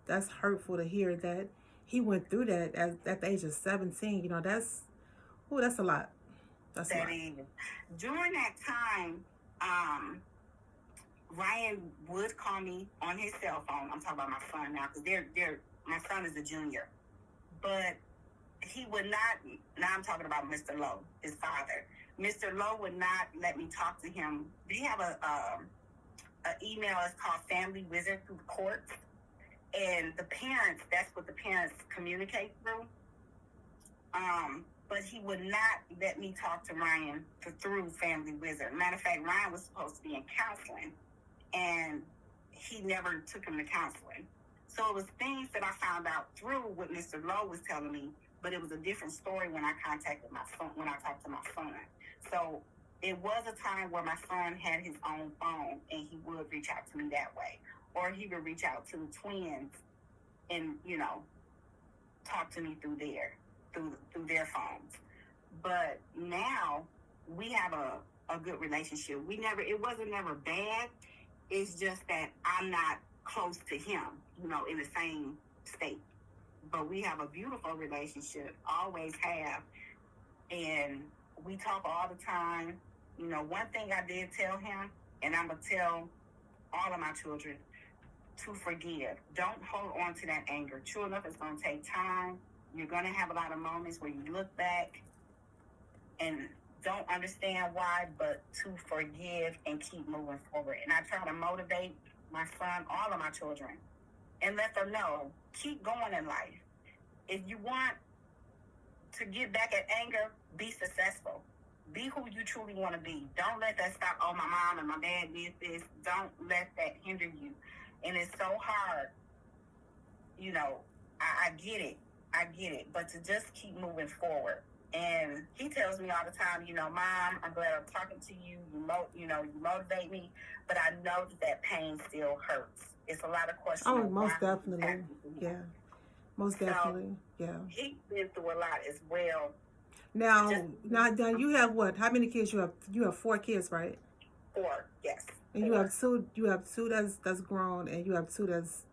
that's hurtful to hear that he went through that at the age of 17. You know, that's a lot. That's a lot. During that time, Ryan would call me on his cell phone. I'm talking about my son now because my son is a junior. But he would not, now I'm talking about Mr. Lowe, his father. Mr. Lowe would not let me talk to him. We have an email, it's called Family Wizard through the courts. And the parents, that's what the parents communicate through. But he would not let me talk to Ryan through Family Wizard. Matter of fact, Ryan was supposed to be in counseling, and he never took him to counseling. So it was things that I found out through what Mr. Lowe was telling me, but it was a different story when I contacted my son, when I talked to my son. So it was a time where my son had his own phone, and he would reach out to me that way. Or he would reach out to the twins and, you know, talk to me through their phones. But now we have a good relationship. It wasn't never bad. It's just that I'm not close to him, you know, in the same state. But we have a beautiful relationship, always have. And we talk all the time. You know, one thing I did tell him, and I'm going to tell all of my children, to forgive. Don't hold on to that anger. True enough, it's going to take time. You're going to have a lot of moments where you look back and don't understand why, but to forgive and keep moving forward. And I try to motivate my son, all of my children, and let them know, keep going in life. If you want to get back at anger, be successful. Be who you truly want to be. Don't let that stop. Oh, my mom and my dad did this. Don't let that hinder you. And it's so hard. You know, I get it. But to just keep moving forward. And he tells me all the time, you know, Mom, I'm glad I'm talking to you. You motivate me. But I know that pain still hurts. It's a lot of questions. Oh, most definitely. Yeah. Most definitely. Yeah. He's been through a lot as well. Now, you have what? How many kids you have? You have 4 kids, right? 4, yes. And 4. You have two that's grown, and you have 2 that's.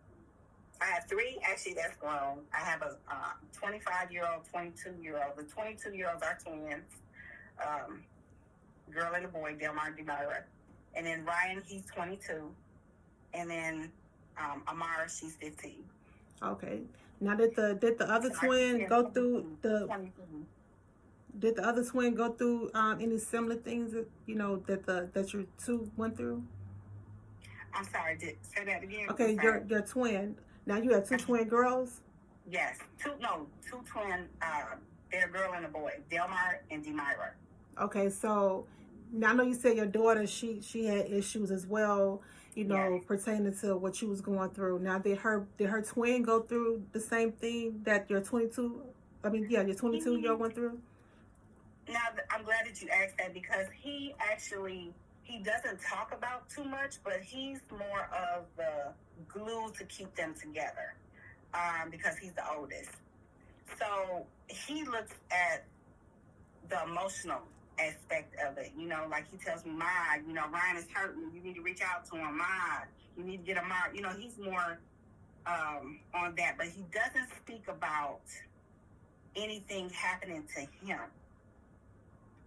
I have 3 actually that's grown. I have a 25-year-old, 22-year-old. The 22-year-olds are twins, girl and a boy, Delmar and Demira. And then Ryan, he's 22, and then Amara, she's 15. Okay. Now, did the other twin go through the? 22. Did the other twin go through any similar things that that your 2 went through? I'm sorry. Say that again. Okay, your twin. Now you have 2 twin girls. Yes, 2 twin. They're a girl and a boy, Delmar and Demira. Okay, so now I know you said your daughter she had issues as well. You know, yes, pertaining to what you was going through. Now did her twin go through the same thing that your 22-year-old went through? Now, I'm glad that you asked that because he doesn't talk about too much, but he's more of the glue to keep them together because he's the oldest. So he looks at the emotional aspect of it. You know, like he tells me, Ma, you know, Ryan is hurting. You need to reach out to him. Ma, you need to get him out. You know, he's more on that, but he doesn't speak about anything happening to him.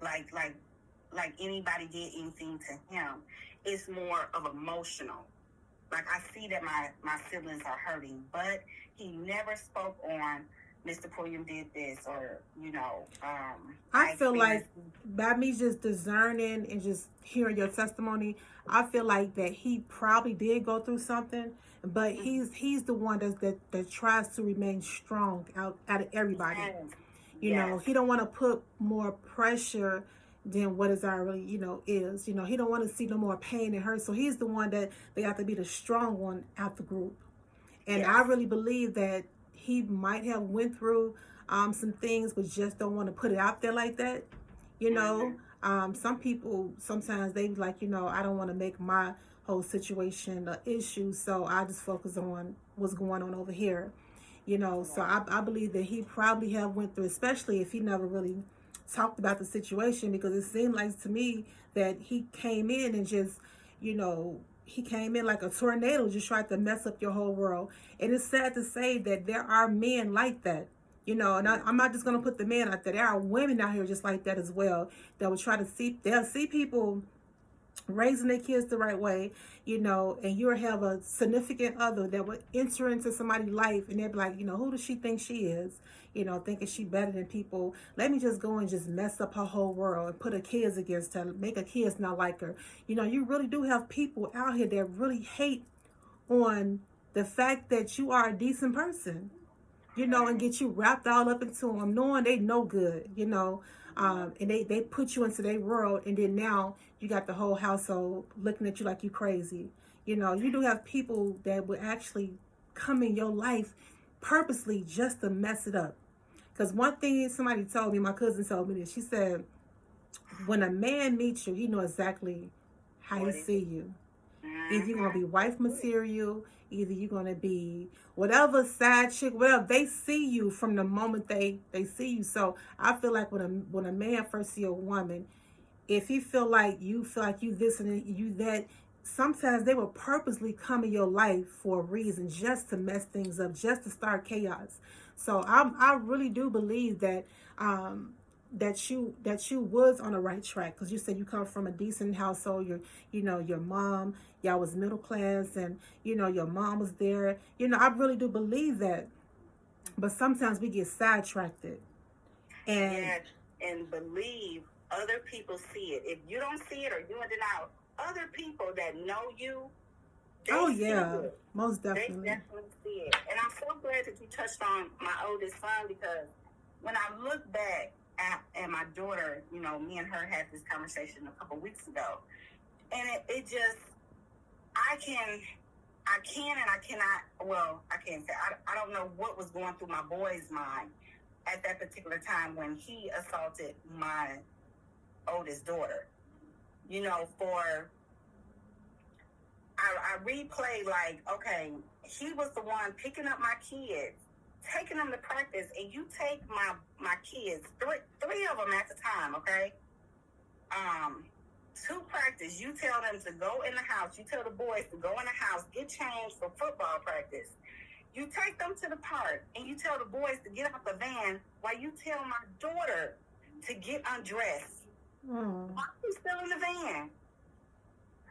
Like anybody did anything to him. It's more of emotional. Like I see that my siblings are hurting, but he never spoke on Mr. Pulliam did this, or you know. I feel like by me just discerning and just hearing your testimony, I feel like that he probably did go through something, but he's the one that tries to remain strong out of everybody. Yes. You know, he don't want to put more pressure than what is already, you know, is. You know, he don't want to see no more pain and hurt. So he's the one that they have to be the strong one out the group. And I really believe that he might have went through some things, but just don't want to put it out there like that. You know, some people sometimes they like, you know, I don't want to make my whole situation an issue, so I just focus on what's going on over here. You know, so I believe that he probably have went through, especially if he never really talked about the situation, because it seemed like to me that he came in and just, you know, he came in like a tornado, just tried to mess up your whole world. And it's sad to say that there are men like that, you know, and I'm not just going to put the men out there. There are women out here just like that as well, that will try to they'll see people raising their kids the right way, you know, and you'll have a significant other that would enter into somebody's life and they'll be like, you know, who does she think she is? You know, thinking she better than people. Let me just go and just mess up her whole world and put her kids against her, make her kids not like her. You know, you really do have people out here that really hate on the fact that you are a decent person, you know, and get you wrapped all up into them, knowing they no good, you know, and they put you into their world, and then now you got the whole household looking at you like you crazy. You know, you do have people that would actually come in your life purposely just to mess it up. Because one thing somebody told me, my cousin told me this, she said, when a man meets you, he know exactly how he see you. Either you're going to be wife material, either you're going to be whatever, side chick, whatever. They see you from the moment they see you. So I feel like when a man first see a woman, if he feel like you this and you that, sometimes they will purposely come in your life for a reason, just to mess things up, just to start chaos. So I really do believe that that you was on the right track, because you said you come from a decent household. You know, your mom, y'all was middle class, and you know your mom was there. You know, I really do believe that. But sometimes we get sidetracked. And believe other people see it. If you don't see it or you're in denial, other people that know you, they see it. Most definitely. They definitely see it. And I'm so glad that you touched on my oldest son, because when I look back at my daughter, you know, me and her had this conversation a couple weeks ago, and it just, I can't say, I don't know what was going through my boy's mind at that particular time when he assaulted my oldest daughter. You know, I replay like, okay, he was the one picking up my kids, taking them to practice, and you take my kids, three of them at the time, okay? To practice, you tell them to go in the house. You tell the boys to go in the house, get changed for football practice. You take them to the park, and you tell the boys to get out the van while you tell my daughter to get undressed. While he's still in the van.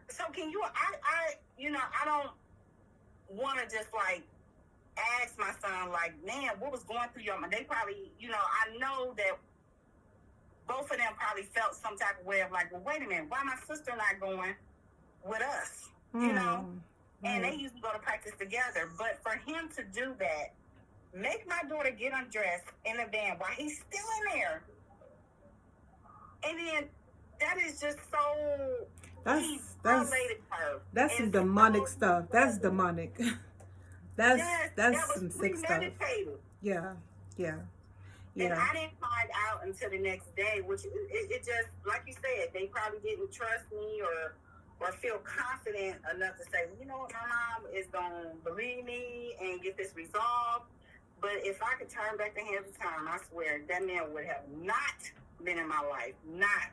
So can you, I don't want to just like ask my son, like, man, what was going through your mind? They probably, you know, I know that both of them probably felt some type of way of like, well, wait a minute, why my sister not going with us? You know? And they used to go to practice together. But for him to do that, make my daughter get undressed in the van while he's still in there, and then that is just so... That's some demonic stuff. That's demonic. That's some sick stuff. Yeah. And I didn't find out until the next day, which it just, like you said, they probably didn't trust me or feel confident enough to say, well, you know what, my mom is going to believe me and get this resolved. But if I could turn back the hands of time, I swear that man would have not been in my life. Not.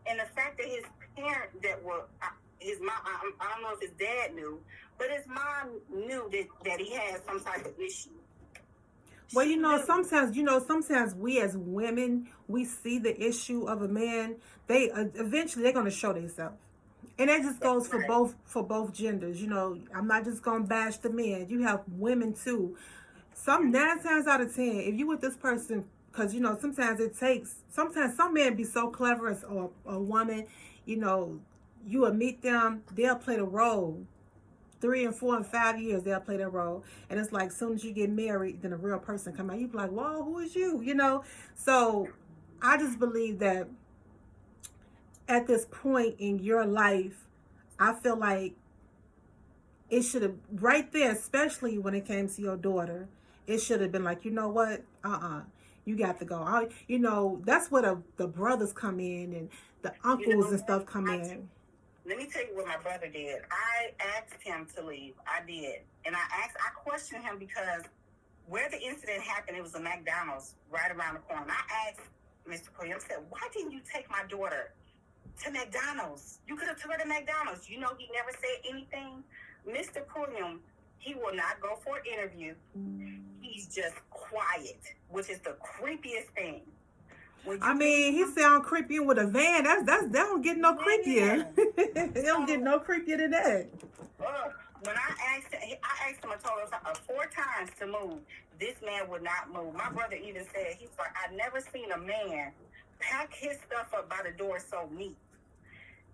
And the fact that his parent that were his mom, I don't know if his dad knew, but his mom knew that he had some type of issue. Well, sometimes we as women, we see the issue of a man. They eventually they're going to show themselves, and that just goes for both genders. I'm not just going to bash the men. You have women too. 9 times out of 10, if you with this person, because sometimes some men be so clever as a woman, you will meet them, they'll play the role. 3 and 4 and 5 years they'll play their role, and it's like as soon as you get married, then a real person come out. You be like, whoa, who is you? So I just believe that at this point in your life, I feel like it should have, right there, especially when it came to your daughter, it should have been like, you know what, you got to go. That's where the brothers come in and the uncles and stuff come in. Let me tell you what my brother did. I asked him to leave. I did. And I questioned him because where the incident happened, it was a McDonald's right around the corner. I asked Mr. Pulliam, I said, why didn't you take my daughter to McDonald's? You could have took her to McDonald's. He never said anything. Mr. Pulliam, he will not go for an interview. He's just quiet, which is the creepiest thing. He sound creepy with a van. That don't get no creepier. It don't get no creepier than that. When I asked him a total of 4 times to move. This man would not move. My brother even said, he was like, I've never seen a man pack his stuff up by the door so neat.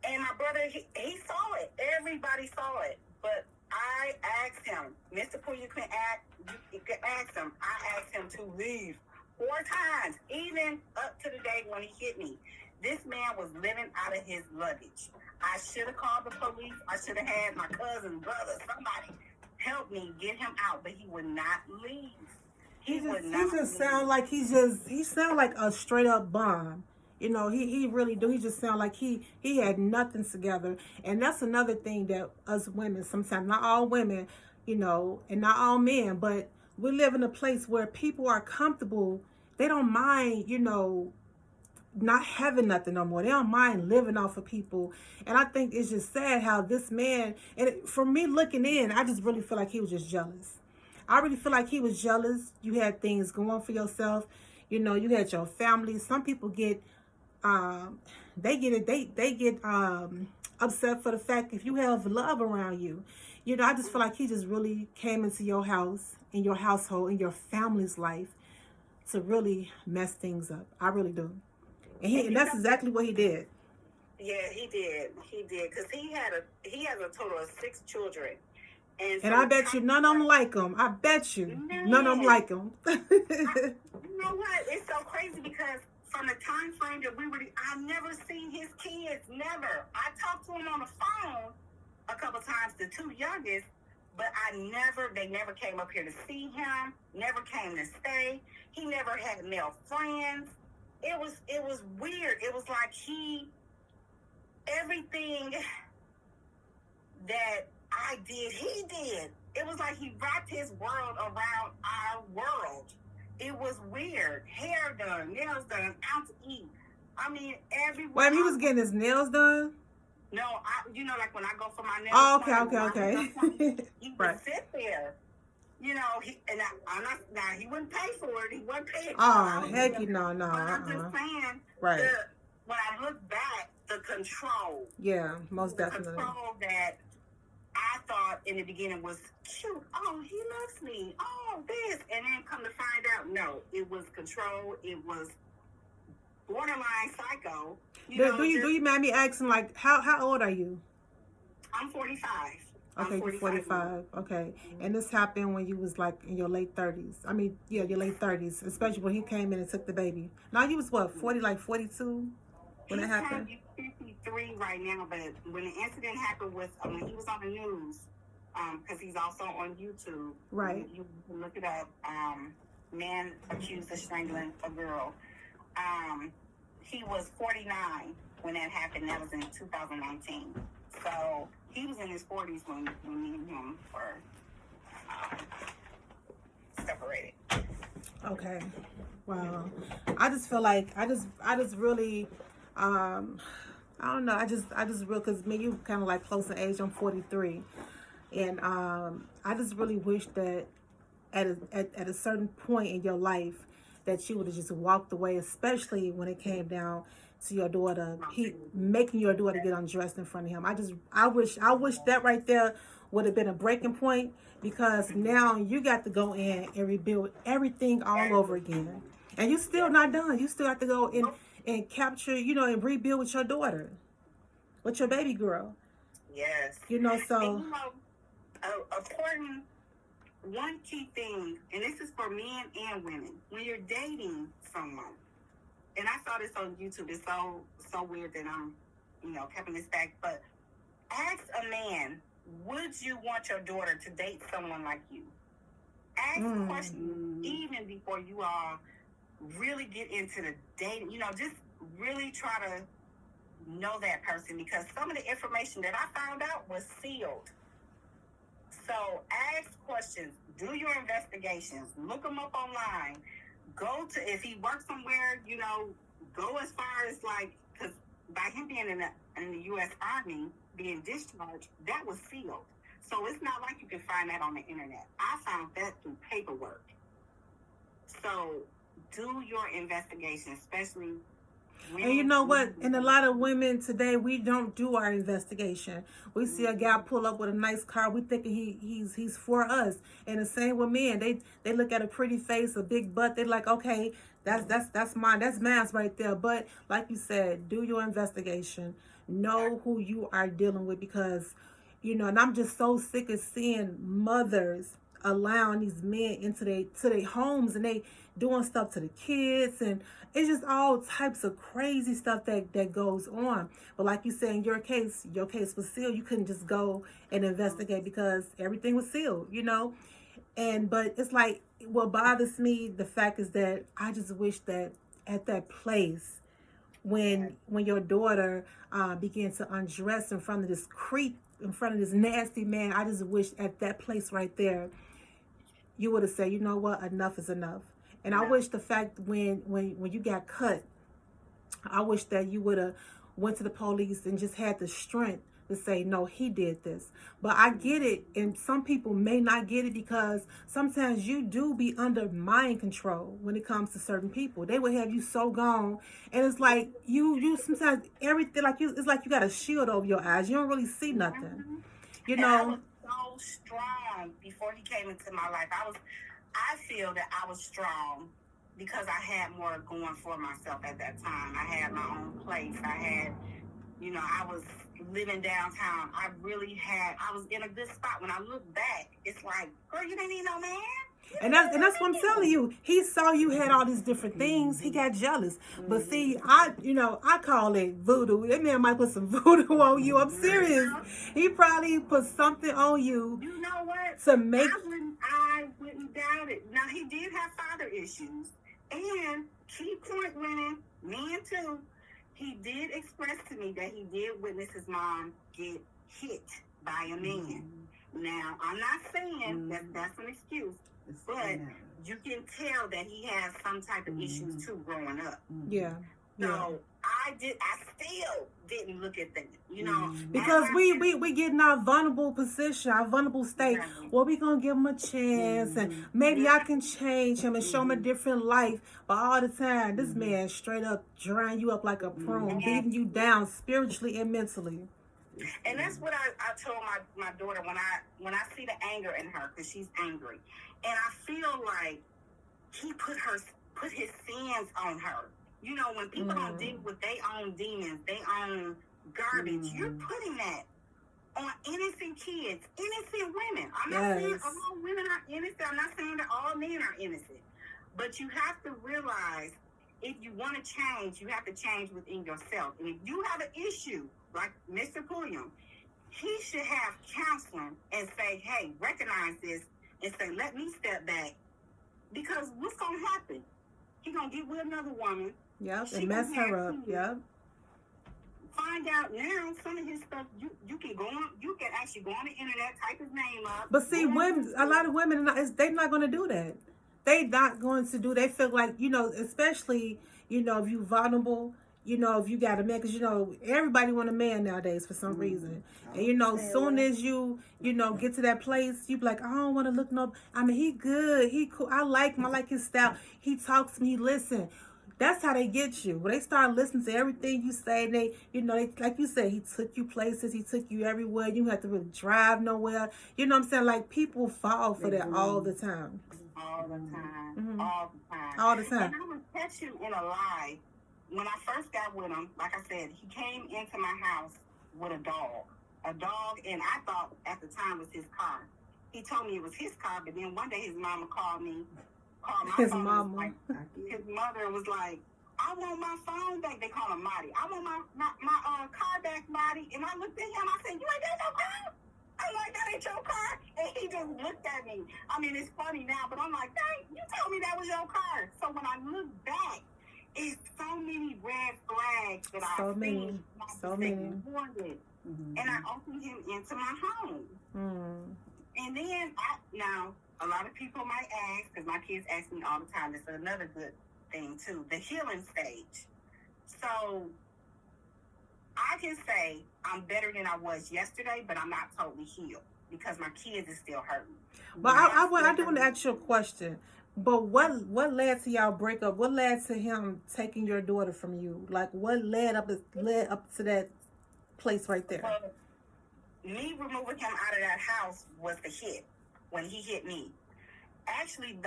And my brother, he saw it. Everybody saw it. But I asked him, Mr. Pooh, you can ask him. I asked him to leave 4 times, even up to the day when he hit me. This man was living out of his luggage. I should have called the police. I should have had my cousin, brother, somebody help me get him out, but he would not leave. He sound like he sound like a straight up bum. He really do. He just sound like he had nothing together. And that's another thing that us women, sometimes, not all women, and not all men, but we live in a place where people are comfortable. They don't mind, not having nothing no more. They don't mind living off of people. And I think it's just sad how this man, and for me looking in, I just really feel like he was just jealous. I really feel like he was jealous. You had things going for yourself. You had your family. Some people get, they get upset for the fact if you have love around you. I just feel like he just really came into your house, in your household, in your family's life to really mess things up. I really do. And that's exactly what he did. Yeah, he did. He did. Because he has a total of 6 children. And I bet you none of them like him. I bet you none of them like him. You know what? It's so crazy because from the time frame that I've never seen his kids. Never. I talked to him on the phone a couple times, the 2 youngest, but they never came up here to see him, never came to stay. He never had male friends. It was weird. It was like everything that I did, he did. It was like he wrapped his world around our world. It was weird. Hair done, nails done, out to eat. Everywhere. He was getting his nails done? No, like when I go for my nails. Oh, okay. He would sit there. He wouldn't pay for it. He wouldn't pay it. Oh, heck no. But I'm just saying, right. When I look back, the control. Yeah, most definitely. The control that I thought in the beginning was cute. Oh, he loves me. Oh, this. And then come to find out, no, it was control. It was borderline psycho. Do you mind me asking, like, how old are you? I'm 45. Okay, you're 45. Okay. Mm-hmm. And this happened when you was like in your late 30s. Your late 30s, especially when he came in and took the baby. Now you was what, 40, like 42 when it happened? He's 53 right now, but when the incident happened when he was on the news, because he's also on YouTube. Right. You can look it up. Man accused of strangling a girl. He was 49 when that happened. That was in 2019. So he was in his 40s when me and him were separated. Okay. Wow. I just feel like I just really I don't know. I just real because me you kind of like close in age. I'm 43, and I just really wish that at a certain point in your life that you would have just walked away, especially when it came down to your daughter, he making your daughter get undressed in front of him. I wish that right there would have been a breaking point, because now you got to go in and rebuild everything all over again. And you're still not done. You still have to go in and capture, and rebuild with your daughter, with your baby girl. Yes. And So, according, one key thing, and this is for men and women, when you're dating someone, and I saw this on YouTube, it's so weird that I'm, keeping this back, but ask a man, would you want your daughter to date someone like you? Ask questions even before you all really get into the dating, just really try to know that person, because some of the information that I found out was sealed. So ask questions, do your investigations, look him up online, if he works somewhere, go as far as because by him being in the U.S. Army, being discharged, that was sealed. So it's not like you can find that on the internet. I found that through paperwork. So do your investigation, especially. And you know what? And a lot of women today, we don't do our investigation. We see a guy pull up with a nice car, we thinking he's for us. And the same with men. They look at a pretty face, a big butt. They're like, okay, that's mine. That's man's right there. But like you said, do your investigation. Know who you are dealing with, because and I'm just so sick of seeing mothers allowing these men into their homes, and they doing stuff to the kids, and it's just all types of crazy stuff that goes on. But like you said, in your case was sealed. You couldn't just go and investigate because everything was sealed, but it's like, what bothers me, the fact is that I just wish that at that place, when your daughter began to undress in front of this creep, in front of this nasty man, I just wish at that place right there you would have said, you know what, enough is enough. And I wish the fact when you got cut, I wish that you would have went to the police and just had the strength to say, no, he did this. But I get it, and some people may not get it, because sometimes you do be under mind control when it comes to certain people. They would have you so gone, and it's like you sometimes everything, it's like you got a shield over your eyes. You don't really see nothing. And I was so strong before he came into my life. I feel that I was strong because I had more going for myself at that time. I had my own place. I had, I was living downtown. I was in a good spot. When I look back, it's like, girl, you didn't need no man. And that's what I'm telling you. He saw you had all these different things. He got jealous. But see, I call it voodoo. That man might put some voodoo on you. I'm serious. He probably put something on you. You know what? To make. I wouldn't doubt it. Now, he did have father issues. And key point, women, men too, he did express to me that he did witness his mom get hit by a man. Now, I'm not saying that that's an excuse, but you can tell that he has some type of issues too growing up. Yeah. So I still didn't look at that, because we get in our vulnerable position, our vulnerable state. Well, we gonna give him a chance, and maybe I can change him and show him a different life. But all the time, this man straight up drying you up like a prune, beating you down spiritually and mentally. And that's what I told my daughter when I see the anger in her, because she's angry, and I feel like he put his sins on her. When people don't deal with their own demons, their own garbage, you're putting that on innocent kids, innocent women. I'm not saying all women are innocent. I'm not saying that all men are innocent. But you have to realize, if you want to change, you have to change within yourself. And if you have an issue, like Mr. Pulliam, he should have counseling and say, hey, recognize this, and say, let me step back. Because what's going to happen? He's going to get with another woman. Yep, and mess her up. Yep. Find out now some of his stuff. You can go on. You can actually go on the internet, type his name up. But see, women, a lot of women, they're not going to do that. they not going to do. They feel like, especially, if you vulnerable, if you got a man, because everybody want a man nowadays for some reason. And soon as you get to that place, you be like, I don't want to look no. I mean, he good, he cool. I like him. I like his style. He talks to me. He listen. That's how they get you. When they start listening to everything you say, they, like you said, he took you places, he took you everywhere. You have to really drive nowhere. You know what I'm saying? Like, people fall for that all the time. All the time. Mhm. All the time. All the time. And I'm going to catch you in a lie. When I first got with him, like I said, he came into my house with a dog. A dog, and I thought at the time was his car. He told me it was his car, but then one day his mama called my His phone. mama. His mother was like, I want my phone back. They call him Marty. I want my car back, Marty. And I looked at him. I said, you ain't got no car? I'm like, that ain't your car? And he just looked at me. I mean, it's funny now, but I'm like, dang, you told me that was your car. So when I look back, it's so many red flags that I see. So many. And I opened him into my home. And then, now, a lot of people might ask, because my kids ask me all the time, this is another good thing, too, the healing stage. So, I can say I'm better than I was yesterday, but I'm not totally healed, because my kids is still hurting. But I do want to ask you a question. But what led to y'all breakup? What led to him taking your daughter from you? Like, what led up to that place right there? Well, me removing him out of that house was the hit. When he hit me, actually,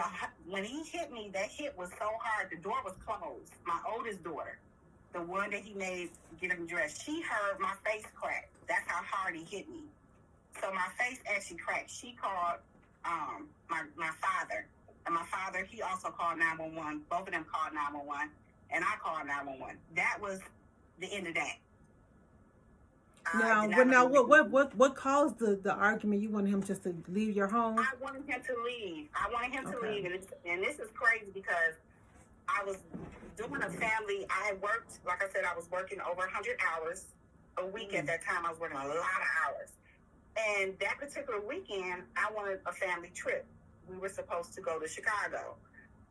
when he hit me, that hit was so hard. The door was closed. My oldest daughter, the one that he made get him dressed, she heard my face crack. That's how hard he hit me. So my face actually cracked. She called my father. And my father, he also called 911. Both of them called 911. And I called 911. That was the end of that. Now, what caused the argument? You wanted him just to leave your home? I wanted him to leave. To leave. And this is crazy because I was doing a family. I had worked, like I said, I was working over 100 hours a week at that time. I was working a lot of hours. And that particular weekend, I wanted a family trip. We were supposed to go to Chicago.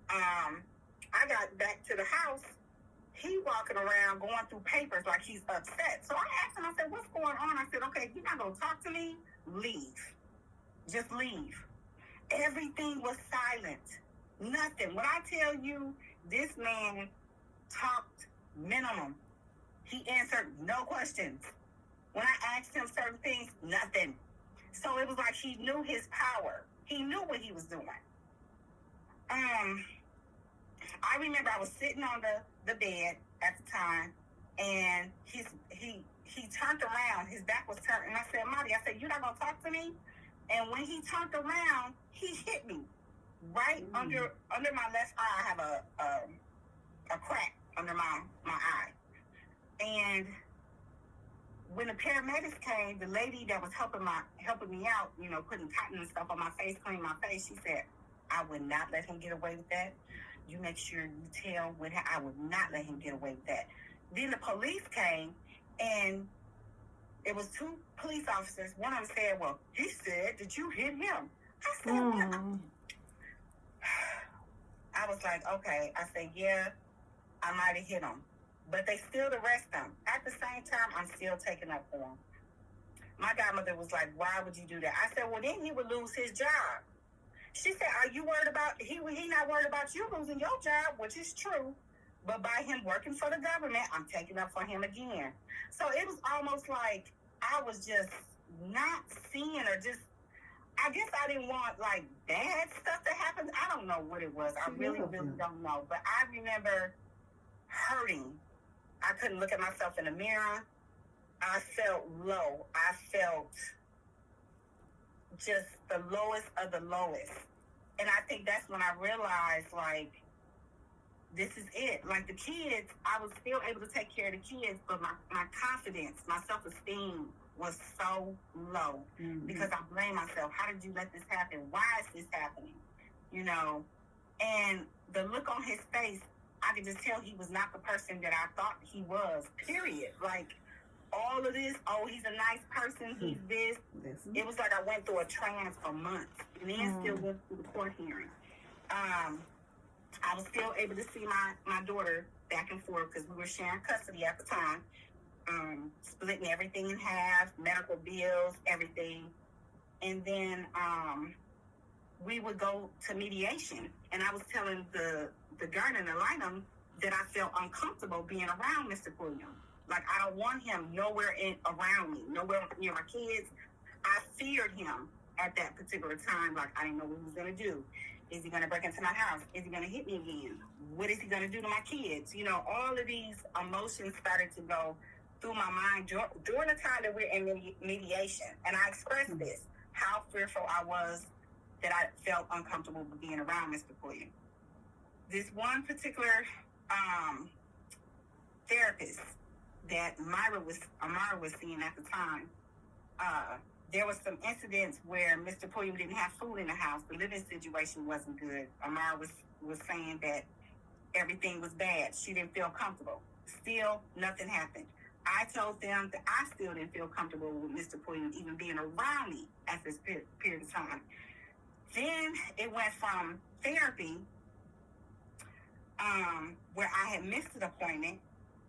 I got back to the house. He walking around going through papers like he's upset. So I asked him, I said, what's going on? I said, okay, you're not going to talk to me? Leave. Just leave. Everything was silent. Nothing. When I tell you, this man talked minimum. He answered no questions. When I asked him certain things, nothing. So it was like he knew his power. He knew what he was doing. I remember I was sitting on the bed at the time, and he turned around. His back was turned, and I said, Marty, I said, you're not gonna talk to me? And when he turned around, he hit me right under my left eye. I have a crack under my eye, and when the paramedics came, the lady that was helping me out, putting cotton and stuff on my face, cleaning my face, she said, I would not let him get away with that. You make sure you tell I would not let him get away with that. Then the police came, and it was two police officers. One of them said, well, he said, did you hit him? I said, what? I was like, okay. I said, yeah, I might have hit him. But they still arrest him. At the same time, I'm still taking up for him. My godmother was like, why would you do that? I said, well, then he would lose his job. She said, are you worried about, he not worried about you losing your job, which is true. But by him working for the government, I'm taking up for him again. So it was almost like I was just not seeing or just, I guess I didn't want like bad stuff to happen. I don't know what it was. I really don't know. But I remember hurting. I couldn't look at myself in the mirror. I felt low. I felt just the lowest of the lowest. And I think that's when I realized, like, this is it. Like, the kids, I was still able to take care of the kids, but my confidence, my self-esteem was so low because I blamed myself. How did you let this happen? Why is this happening? And the look on his face, I could just tell he was not the person that I thought he was, period. Like, all of this, he's a nice person, he's this. It was like I went through a trance for months and then still went through the court hearing. I was still able to see my daughter back and forth because we were sharing custody at the time. Splitting everything in half, medical bills, everything. And then we would go to mediation. And I was telling the guardian ad litem that I felt uncomfortable being around Mr. Pulliam. Like, I don't want him nowhere around me, nowhere near my kids. I feared him at that particular time. Like, I didn't know what he was going to do. Is he going to break into my house? Is he going to hit me again? What is he going to do to my kids? You know, all of these emotions started to go through my mind during the time that we're in mediation. And I expressed this, how fearful I was that I felt uncomfortable being around Mr. Pulliam. This one particular therapist that Amara was seeing at the time, there was some incidents where Mr. Pulliam didn't have food in the house. The living situation wasn't good. Amara was saying that everything was bad. She didn't feel comfortable. Still, nothing happened. I told them that I still didn't feel comfortable with Mr. Pulliam even being around me at this period of time. Then it went from therapy, where I had missed an appointment,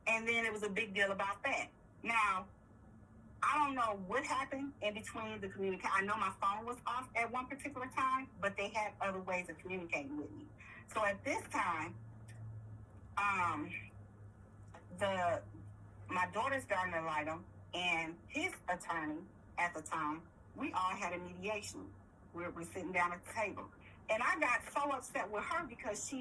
and then it was a big deal about that. Now, I don't know what happened in between the communication. I know my phone was off at one particular time, but they had other ways of communicating with me. So at this time, my daughter's guardian ad litem and his attorney at the time, we all had a mediation. We're sitting down at the table. And I got so upset with her because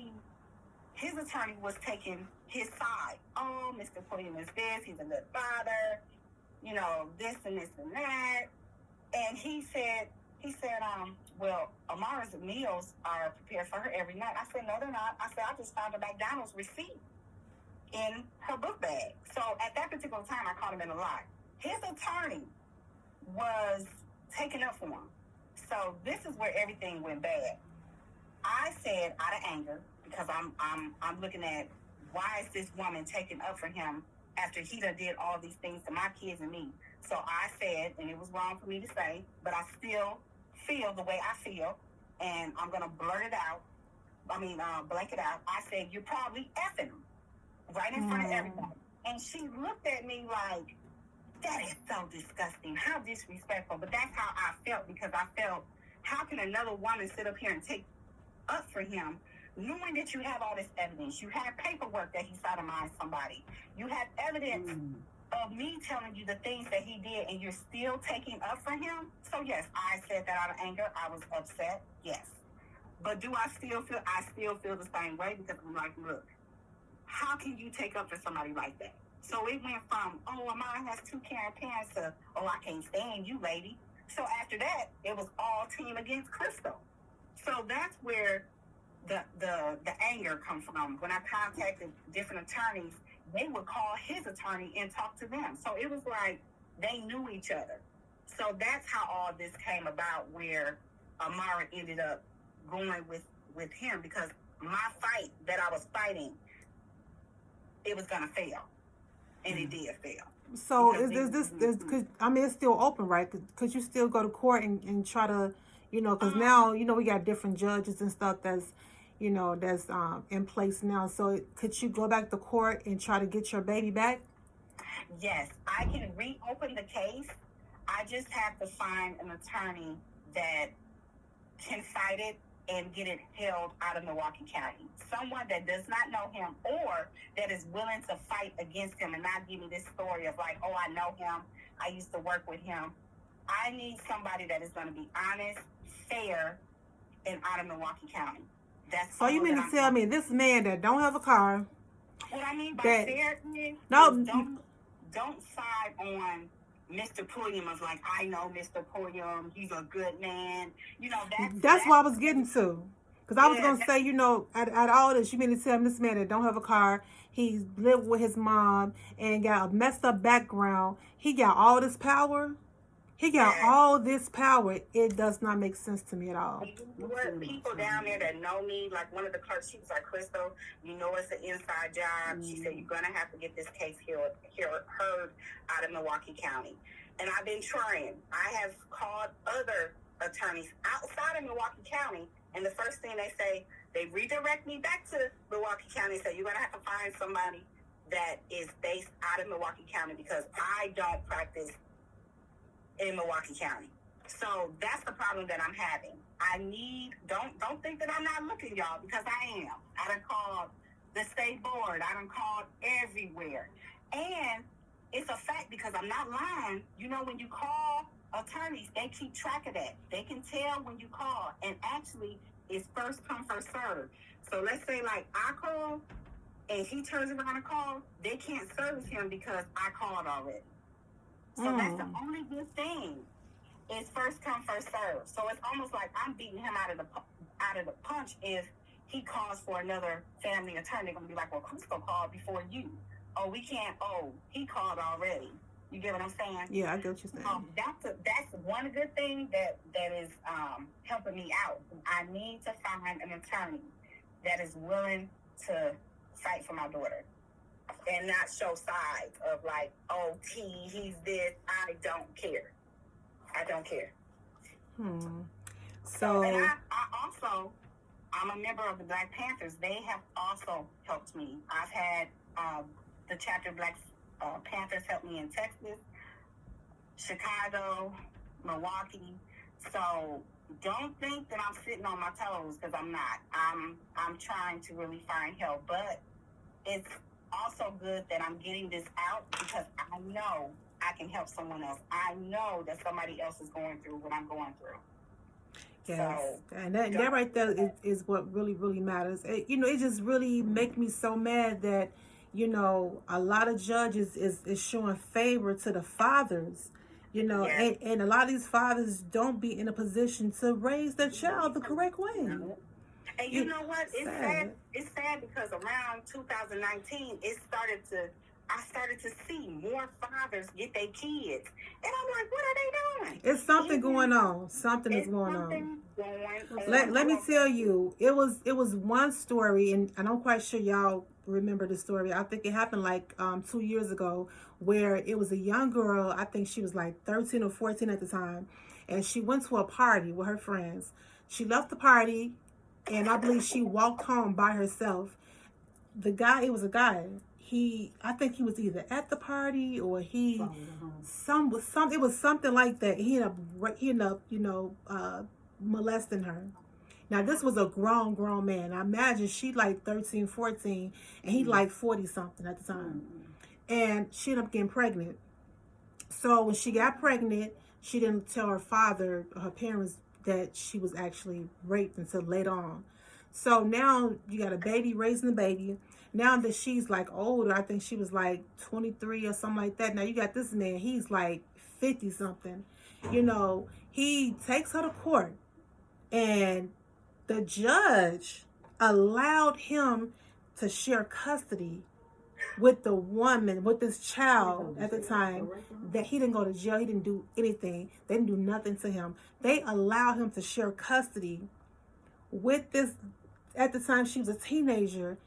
his attorney was taking his side. Oh, Mr. Pulliam is this, he's a good father, you know, this and this and that. And he said, well, Amara's meals are prepared for her every night. I said, no, they're not. I said, I just found a McDonald's receipt in her book bag. So at that particular time, I caught him in a lie. His attorney was taking up for him. So this is where everything went bad. I said, out of anger, because I'm looking at, why is this woman taking up for him after he done did all these things to my kids and me? So I said, and it was wrong for me to say, but I still feel the way I feel, and I'm going to blank it out. I said, you're probably effing him right in front of everybody. And she looked at me like, that is so disgusting. How disrespectful. But that's how I felt, because I felt, how can another woman sit up here and take up for him, knowing that you have all this evidence? You have paperwork that he sodomized somebody. You have evidence of me telling you the things that he did, and you're still taking up for him? So yes, I said that out of anger. I was upset. Yes. But do I still feel? I still feel the same way, because I'm like, look, how can you take up for somebody like that? So it went from, oh, Amara has two caring parents, to, oh, I can't stand you, lady. So after that, it was all team against Crystal. So that's where the anger comes from. When I contacted different attorneys, they would call his attorney and talk to them. So it was like they knew each other. So that's how all this came about, where Amara ended up going with him, because my fight that I was fighting, it was going to fail. And it did fail. So it's still open, right? Could you still go to court and try to, because now, we got different judges and stuff that's in place now. So could you go back to court and try to get your baby back? Yes, I can reopen the case. I just have to find an attorney that can fight it and get it held out of Milwaukee County. Someone that does not know him, or that is willing to fight against him and not give me this story of like, oh, I know him, I used to work with him. I need somebody that is going to be honest, fair, and out of Milwaukee County. That's so you mean to tell me this man that don't have a car? What I mean by fair is don't side on Mr. Pulliam of like, I know Mr. Pulliam, he's a good man. That's what I was getting to. Because I was going to say, at all this, you mean to tell me this man that don't have a car, he's lived with his mom and got a messed up background, he got all this power? He got all this power. It does not make sense to me at all. People down there that know me, like one of the clerks, she was like, Crystal, it's an inside job. She said, you're going to have to get this case heard out of Milwaukee County. And I've been trying. I have called other attorneys outside of Milwaukee County, and the first thing they say, they redirect me back to Milwaukee County. So you're going to have to find somebody that is based out of Milwaukee County because I don't practice in Milwaukee County. So that's the problem that I'm having. I need, don't think that I'm not looking, y'all, because I am. I done called the state board. I done called everywhere. And it's a fact because I'm not lying. You know, when you call attorneys, they keep track of that. They can tell when you call. And actually, it's first come, first serve. So let's say like I call and he turns around and calls, they can't service him because I called already. So that's the only good thing. Is first come, first serve. So it's almost like I'm beating him out of the punch if he calls for another family attorney. They're gonna be like, well, Cusco called before you. Oh, we can't. Oh, he called already. You get what I'm saying? Yeah, I get what you're saying. That's one good thing that is helping me out. I need to find an attorney that is willing to fight for my daughter and not show sides of like, oh, he's this. I don't care. I don't care. So and I also, I'm a member of the Black Panthers. They have also helped me. I've had the chapter Black Panthers help me in Texas, Chicago, Milwaukee. So don't think that I'm sitting on my toes because I'm not. I'm trying to really find help, but it's also good that I'm getting this out because I know I can help someone else. I know that somebody else is going through what I'm going through. Yes, so, and that right there is what really, really matters. It just really make me so mad that, a lot of judges is showing favor to the fathers, yes. and a lot of these fathers don't be in a position to raise their child the correct way. And you know what? It's sad. It's sad because around 2019, I started to see more fathers get their kids. And I'm like, what are they doing? It's something going on. Something is going on. Let me tell you, it was one story, and I'm quite sure y'all remember the story. I think it happened like 2 years ago, where it was a young girl. I think she was like 13 or 14 at the time, and she went to a party with her friends. She left the party, and I believe she walked home by herself. It was a guy. I think he was either at the party or it was something like that. He ended up molesting her. Now this was a grown man. I imagine she like 13, 14, and he like 40 something at the time. And she ended up getting pregnant. So when she got pregnant, she didn't tell her parents that she was actually raped until later on. So now you got a baby, raising the baby. Now that she's like older, I think she was like 23 or something like that. Now you got this man, he's like 50 something. He takes her to court, and the judge allowed him to share custody with the woman, with this child at the time, that he didn't go to jail. He didn't do anything. They didn't do nothing to him. They allowed him to share custody with this, at the time she was a teenager,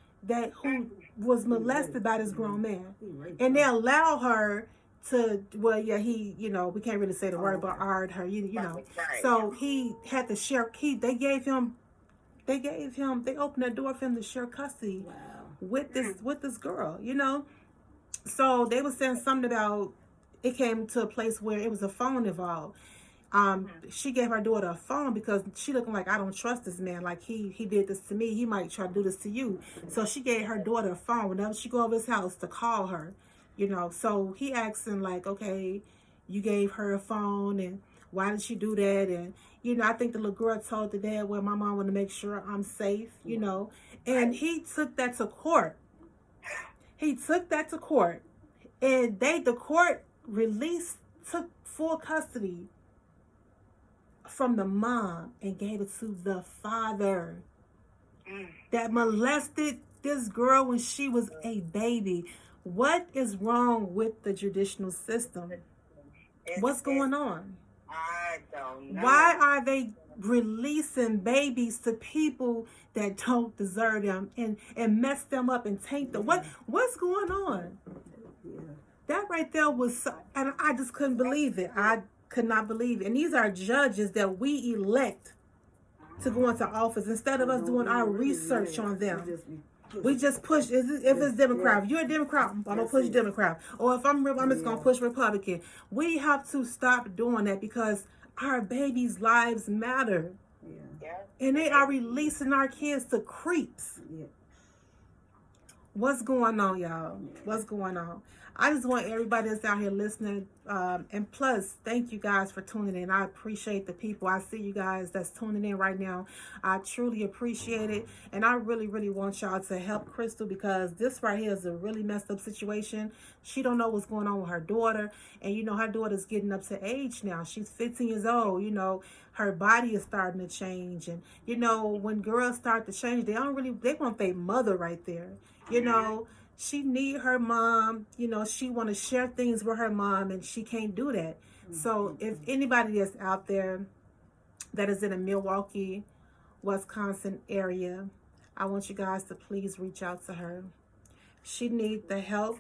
who was molested by this grown man. And they allow her to, we can't really say the word, but ard her, So he had to share, they opened the door for him to share custody with this girl, So they were saying something about, it came to a place where it was a phone involved. She gave her daughter a phone because she looking like, I don't trust this man. Like he did this to me. He might try to do this to you. So she gave her daughter a phone whenever she go over his house to call her, So he asking like, okay, you gave her a phone, and why did she do that? And, I think the little girl told the dad, well, my mom wanted to make sure I'm safe, And he took that to court. And the court took full custody from the mom and gave it to the father that molested this girl when she was a baby. What is wrong with the judicial system? What's going on? I don't know. Why are they releasing babies to people that don't deserve them and mess them up and taint them? What's going on? That right there was, and I just couldn't believe it. I could not believe it. And these are judges that we elect to go into office instead of us doing our research on them. We just push. If it's Democrat, if you're a Democrat, I'm gonna push Democrat. Or if I'm just gonna push Republican. We have to stop doing that because our babies' lives matter. Yeah. And they are releasing our kids to creeps. What's going on, y'all? What's going on? I just want everybody that's out here listening, and plus, thank you guys for tuning in. I appreciate the people. I see you guys that's tuning in right now. I truly appreciate it, and I really, really want y'all to help Crystal because this right here is a really messed up situation. She don't know what's going on with her daughter, and you know her daughter's getting up to age now. She's 15 years old. You know her body is starting to change, and you know when girls start to change, they want their mother right there. You know. She need her mom, you know, she want to share things with her mom and she can't do that. So if anybody that's out there that is in a Milwaukee, Wisconsin area, I want you guys to please reach out to her. She need the help.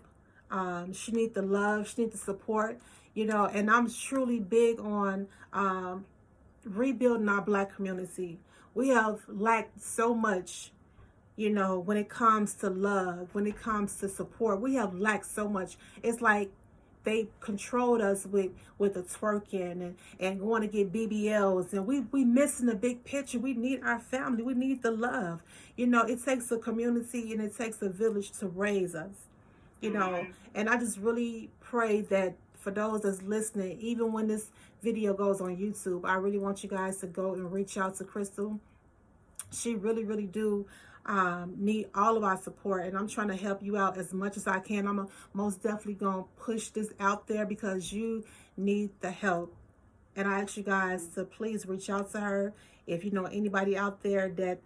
She need the love. She need the support, you know, and I'm truly big on rebuilding our Black community. We have lacked so much. You know, when it comes to love, when it comes to support, we have lacked so much. It's like they controlled us with the twerking and going to get BBLs. And we missing the big picture. We need our family. We need the love. You know, it takes a community and it takes a village to raise us. You know, and I just really pray that for those that's listening, even when this video goes on YouTube, I really want you guys to go and reach out to Crystal. She really, really do need all of our support, and I'm trying to help you out as much as I can. I'm most definitely gonna push this out there because you need the help, and I ask you guys to please reach out to her if you know anybody out there that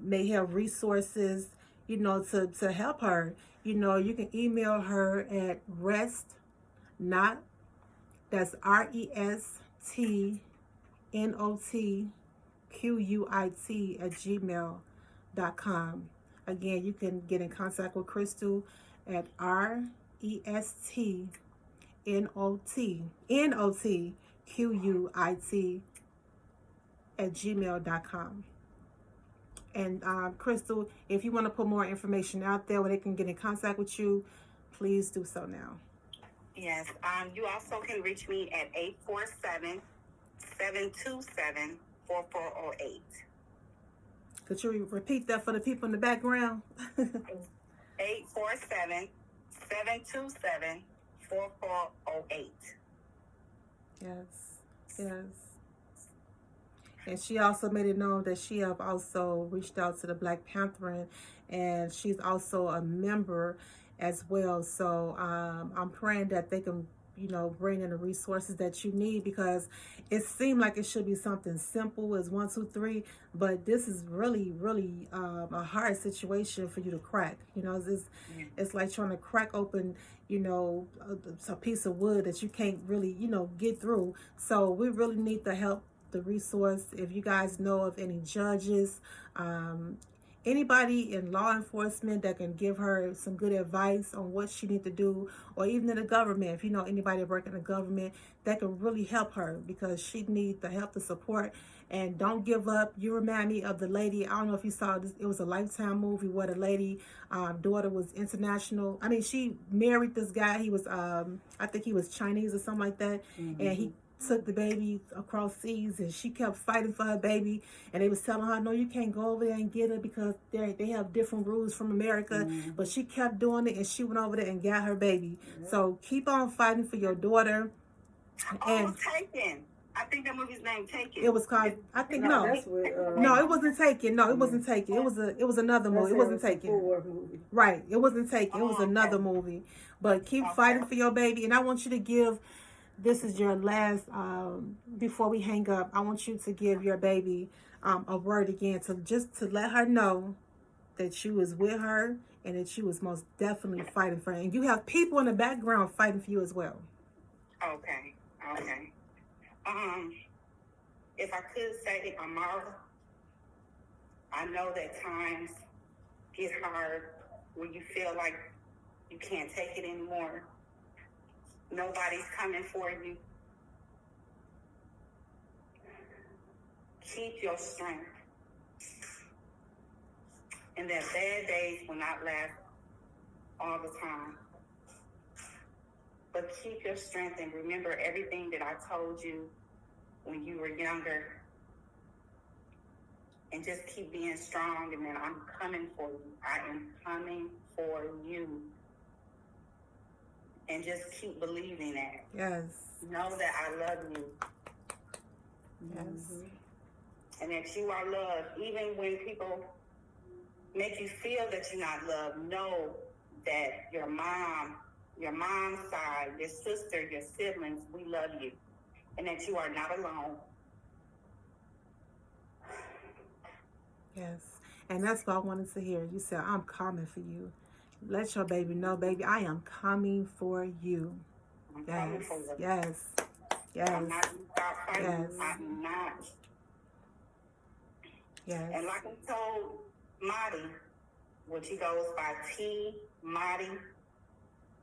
may have resources, you know, to help her. You know, you can email her at restnot, that's RESTNOTQUIT @gmail.com. Again, you can get in contact with Crystal at RESTNOTQUIT @gmail.com. And Crystal, if you want to put more information out there where they can get in contact with you, please do so now. Yes. You also can reach me at 847-727-4408. Could you repeat that for the people in the background? 847-727-4408. Yes. And she also made it known that she have also reached out to the Black Panther, and she's also a member as well. So I'm praying that they can, you know, bring in the resources that you need, because it seemed like it should be something simple as 1, 2, 3, but this is really, really a hard situation for you to crack. You know, it's like trying to crack open, you know, a piece of wood that you can't really, you know, get through. So we really need the help, the resource. If you guys know of any judges, anybody in law enforcement that can give her some good advice on what she needs to do, or even in the government, if you know anybody working in the government that can really help her, because she needs the help, the support. And don't give up. You remind me of the lady, I don't know if you saw this, it was a Lifetime movie where the lady daughter was international. I mean, she married this guy. He was I think he was Chinese or something like that. And he took the baby across seas, and she kept fighting for her baby, and they was telling her, no, you can't go over there and get her because they have different rules from America. But she kept doing it, and she went over there and got her baby. So keep on fighting for your daughter. And Taken. I think that movie's named Taken. It was called, I think, no, it wasn't Taken. No, it wasn't Taken. It was another movie. It wasn't Taken. Right, it wasn't Taken. It was another movie. But keep fighting for your baby, and I want you to give. This is your last, before we hang up, I want you to give your baby a word again, to let her know that you was with her and that you was most definitely fighting for her. And you have people in the background fighting for you as well. Okay. If I could say to Amara, I know that times get hard when you feel like you can't take it anymore. Nobody's coming for you. keep your strength. And that bad days will not last all the time. But keep your strength and remember everything that I told you when you were younger. And just keep being strong, and then I'm coming for you. I am coming for you. And just keep believing that. Yes. Know that I love you. Yes. And that you are loved. Even when people make you feel that you're not loved, know that your mom's side, your sister, your siblings, we love you. And that you are not alone. Yes. And that's what I wanted to hear. You said, I'm coming for you. Let your baby know, baby, I am coming for you. I'm Yes. coming for you. Yes. Yes. I'm not going to stop fighting. Yes. I'm not. Yes. And like I told Marty, which he goes by T. Marty,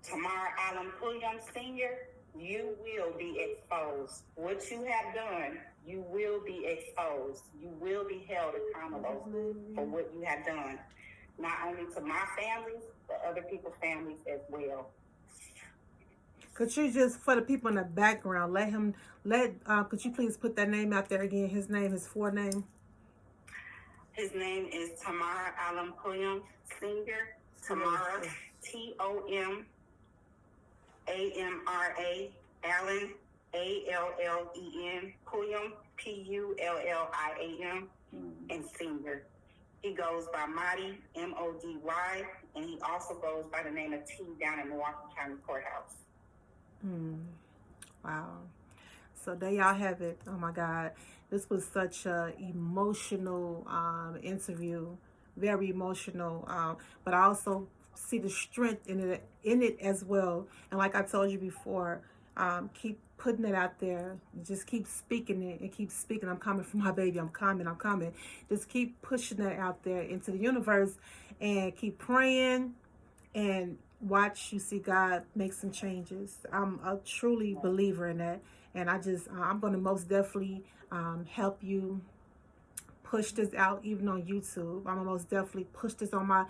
Tamar Allen Pulliam Sr., you will be exposed. What you have done, you will be exposed. You will be held accountable for what you have done. Not only to my families, but other people's families as well. Could you just, for the people in the background, could you please put that name out there again? His name, his full name? His name is Tamar Allen Pulliam Sr. Tamara, Tomara, Allen, Allen, Pulliam, Pulliam, and Senior. He goes by Mody, Mody, and he also goes by the name of T down in Milwaukee County Courthouse. Wow. So there y'all have it. Oh my God. This was such a emotional interview. Very emotional. But I also see the strength in it as well. And like I told you before, keep putting it out there. Just keep speaking it and keep speaking. I'm coming for my baby. I'm coming. Just keep pushing that out there into the universe and keep praying and watch you see God make some changes. I'm a truly believer in that. And I'm going to most definitely help you push this out even on YouTube. I'm going to most definitely push this on my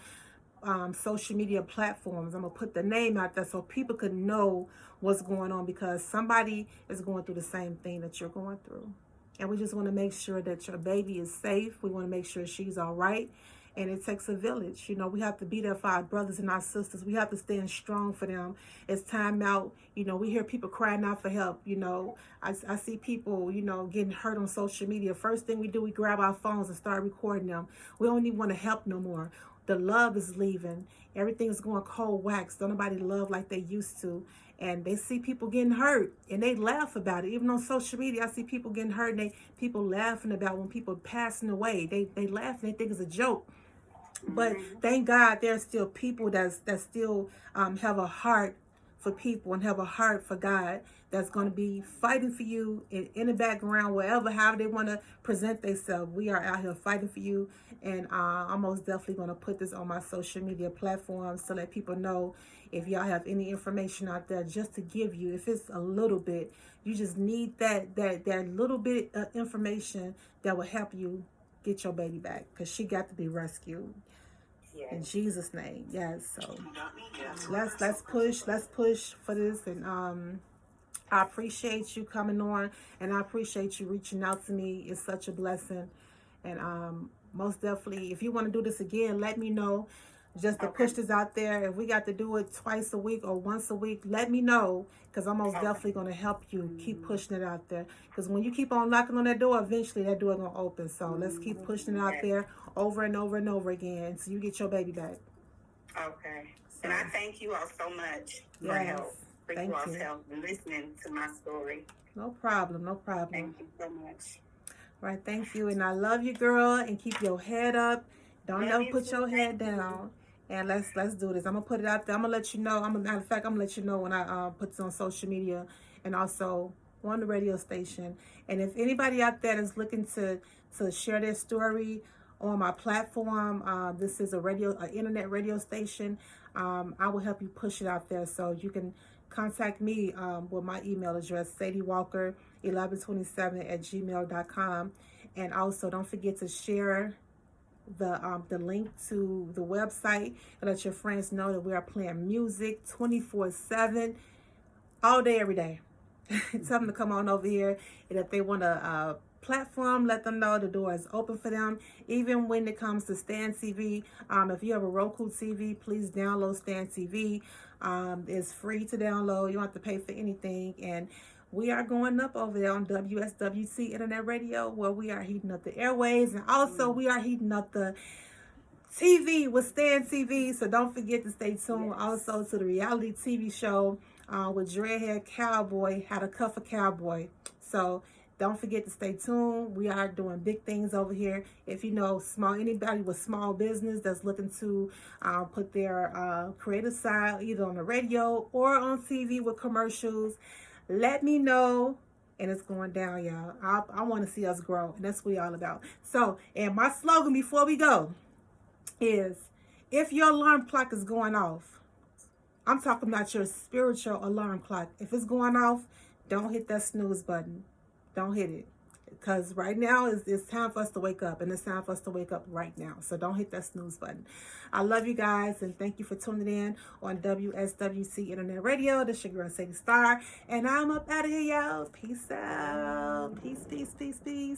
social media platforms. I'm going to put the name out there so people could know what's going on, because somebody is going through the same thing that you're going through. And we just want to make sure that your baby is safe. We want to make sure she's all right. And it takes a village. You know, we have to be there for our brothers and our sisters. We have to stand strong for them. It's time out. You know, we hear people crying out for help. You know, I see people, you know, getting hurt on social media. First thing we do, we grab our phones and start recording them. We don't even want to help no more. The love is leaving. Everything's going cold wax. Don't nobody love like they used to. And they see people getting hurt and they laugh about it. Even on social media, I see people getting hurt and people laughing about when people passing away. They laugh and they think it's a joke. But thank God there's still people that still have a heart for people and have a heart for God, that's going to be fighting for you in the background, wherever, however they want to present themselves. We are out here fighting for you. And I'm most definitely going to put this on my social media platforms to let people know, if y'all have any information out there just to give you, if it's a little bit, you just need that little bit of information that will help you get your baby back, because she got to be rescued. Yes. In Jesus' name. Yes. So let's push for this. And I appreciate you coming on, and I appreciate you reaching out to me. It's such a blessing. And most definitely, if you want to do this again, let me know, just to push this out there. If we got to do it twice a week or once a week, let me know, because I'm most definitely going to help you keep pushing it out there. Because when you keep on knocking on that door, eventually that door is going to open. So let's keep pushing it out there over and over and over again so you get your baby back. Okay. So, and I thank you all so much for help. For you all's help and listening to my story. No problem. Thank you so much. All right, thank you. And I love you, girl. And keep your head up. Don't ever put your head down. And let's do this. I'm gonna put it out there. I'm gonna let you know. Matter of fact, I'm gonna let you know when I put this on social media and also on the radio station. And if anybody out there is looking to share their story on my platform, this is an internet radio station. I will help you push it out there. So you can contact me with my email address, SadieWalker1127@gmail.com. And also, don't forget to share the link to the website and let your friends know that we are playing music 24/7, all day, every day. Tell them to come on over here, and if they want a platform, let them know the door is open for them. Even when it comes to Stan TV, if you have a Roku TV, please download Stan TV. It's free to download. You don't have to pay for anything. And we are going up over there on WSWC Internet Radio, where we are heating up the airways, and also we are heating up the TV with Stan TV. So don't forget to stay tuned. Also to the reality TV show with Dreadhead Cowboy, How to Cuff a Cowboy. So don't forget to stay tuned. We are doing big things over here. If you know anybody with small business that's looking to put their creative side either on the radio or on TV with commercials, let me know. And it's going down, y'all. I want to see us grow, and that's what we all about. So, and my slogan before we go is, if your alarm clock is going off, I'm talking about your spiritual alarm clock. If it's going off, don't hit that snooze button. Don't hit it. Because right now it's time for us to wake up, and it's time for us to wake up right now. So don't hit that snooze button. I love you guys, and thank you for tuning in on WSWC Internet Radio. This is your girl, Sadie Star, and I'm up out of here, y'all. Peace out. Peace, peace, peace, peace.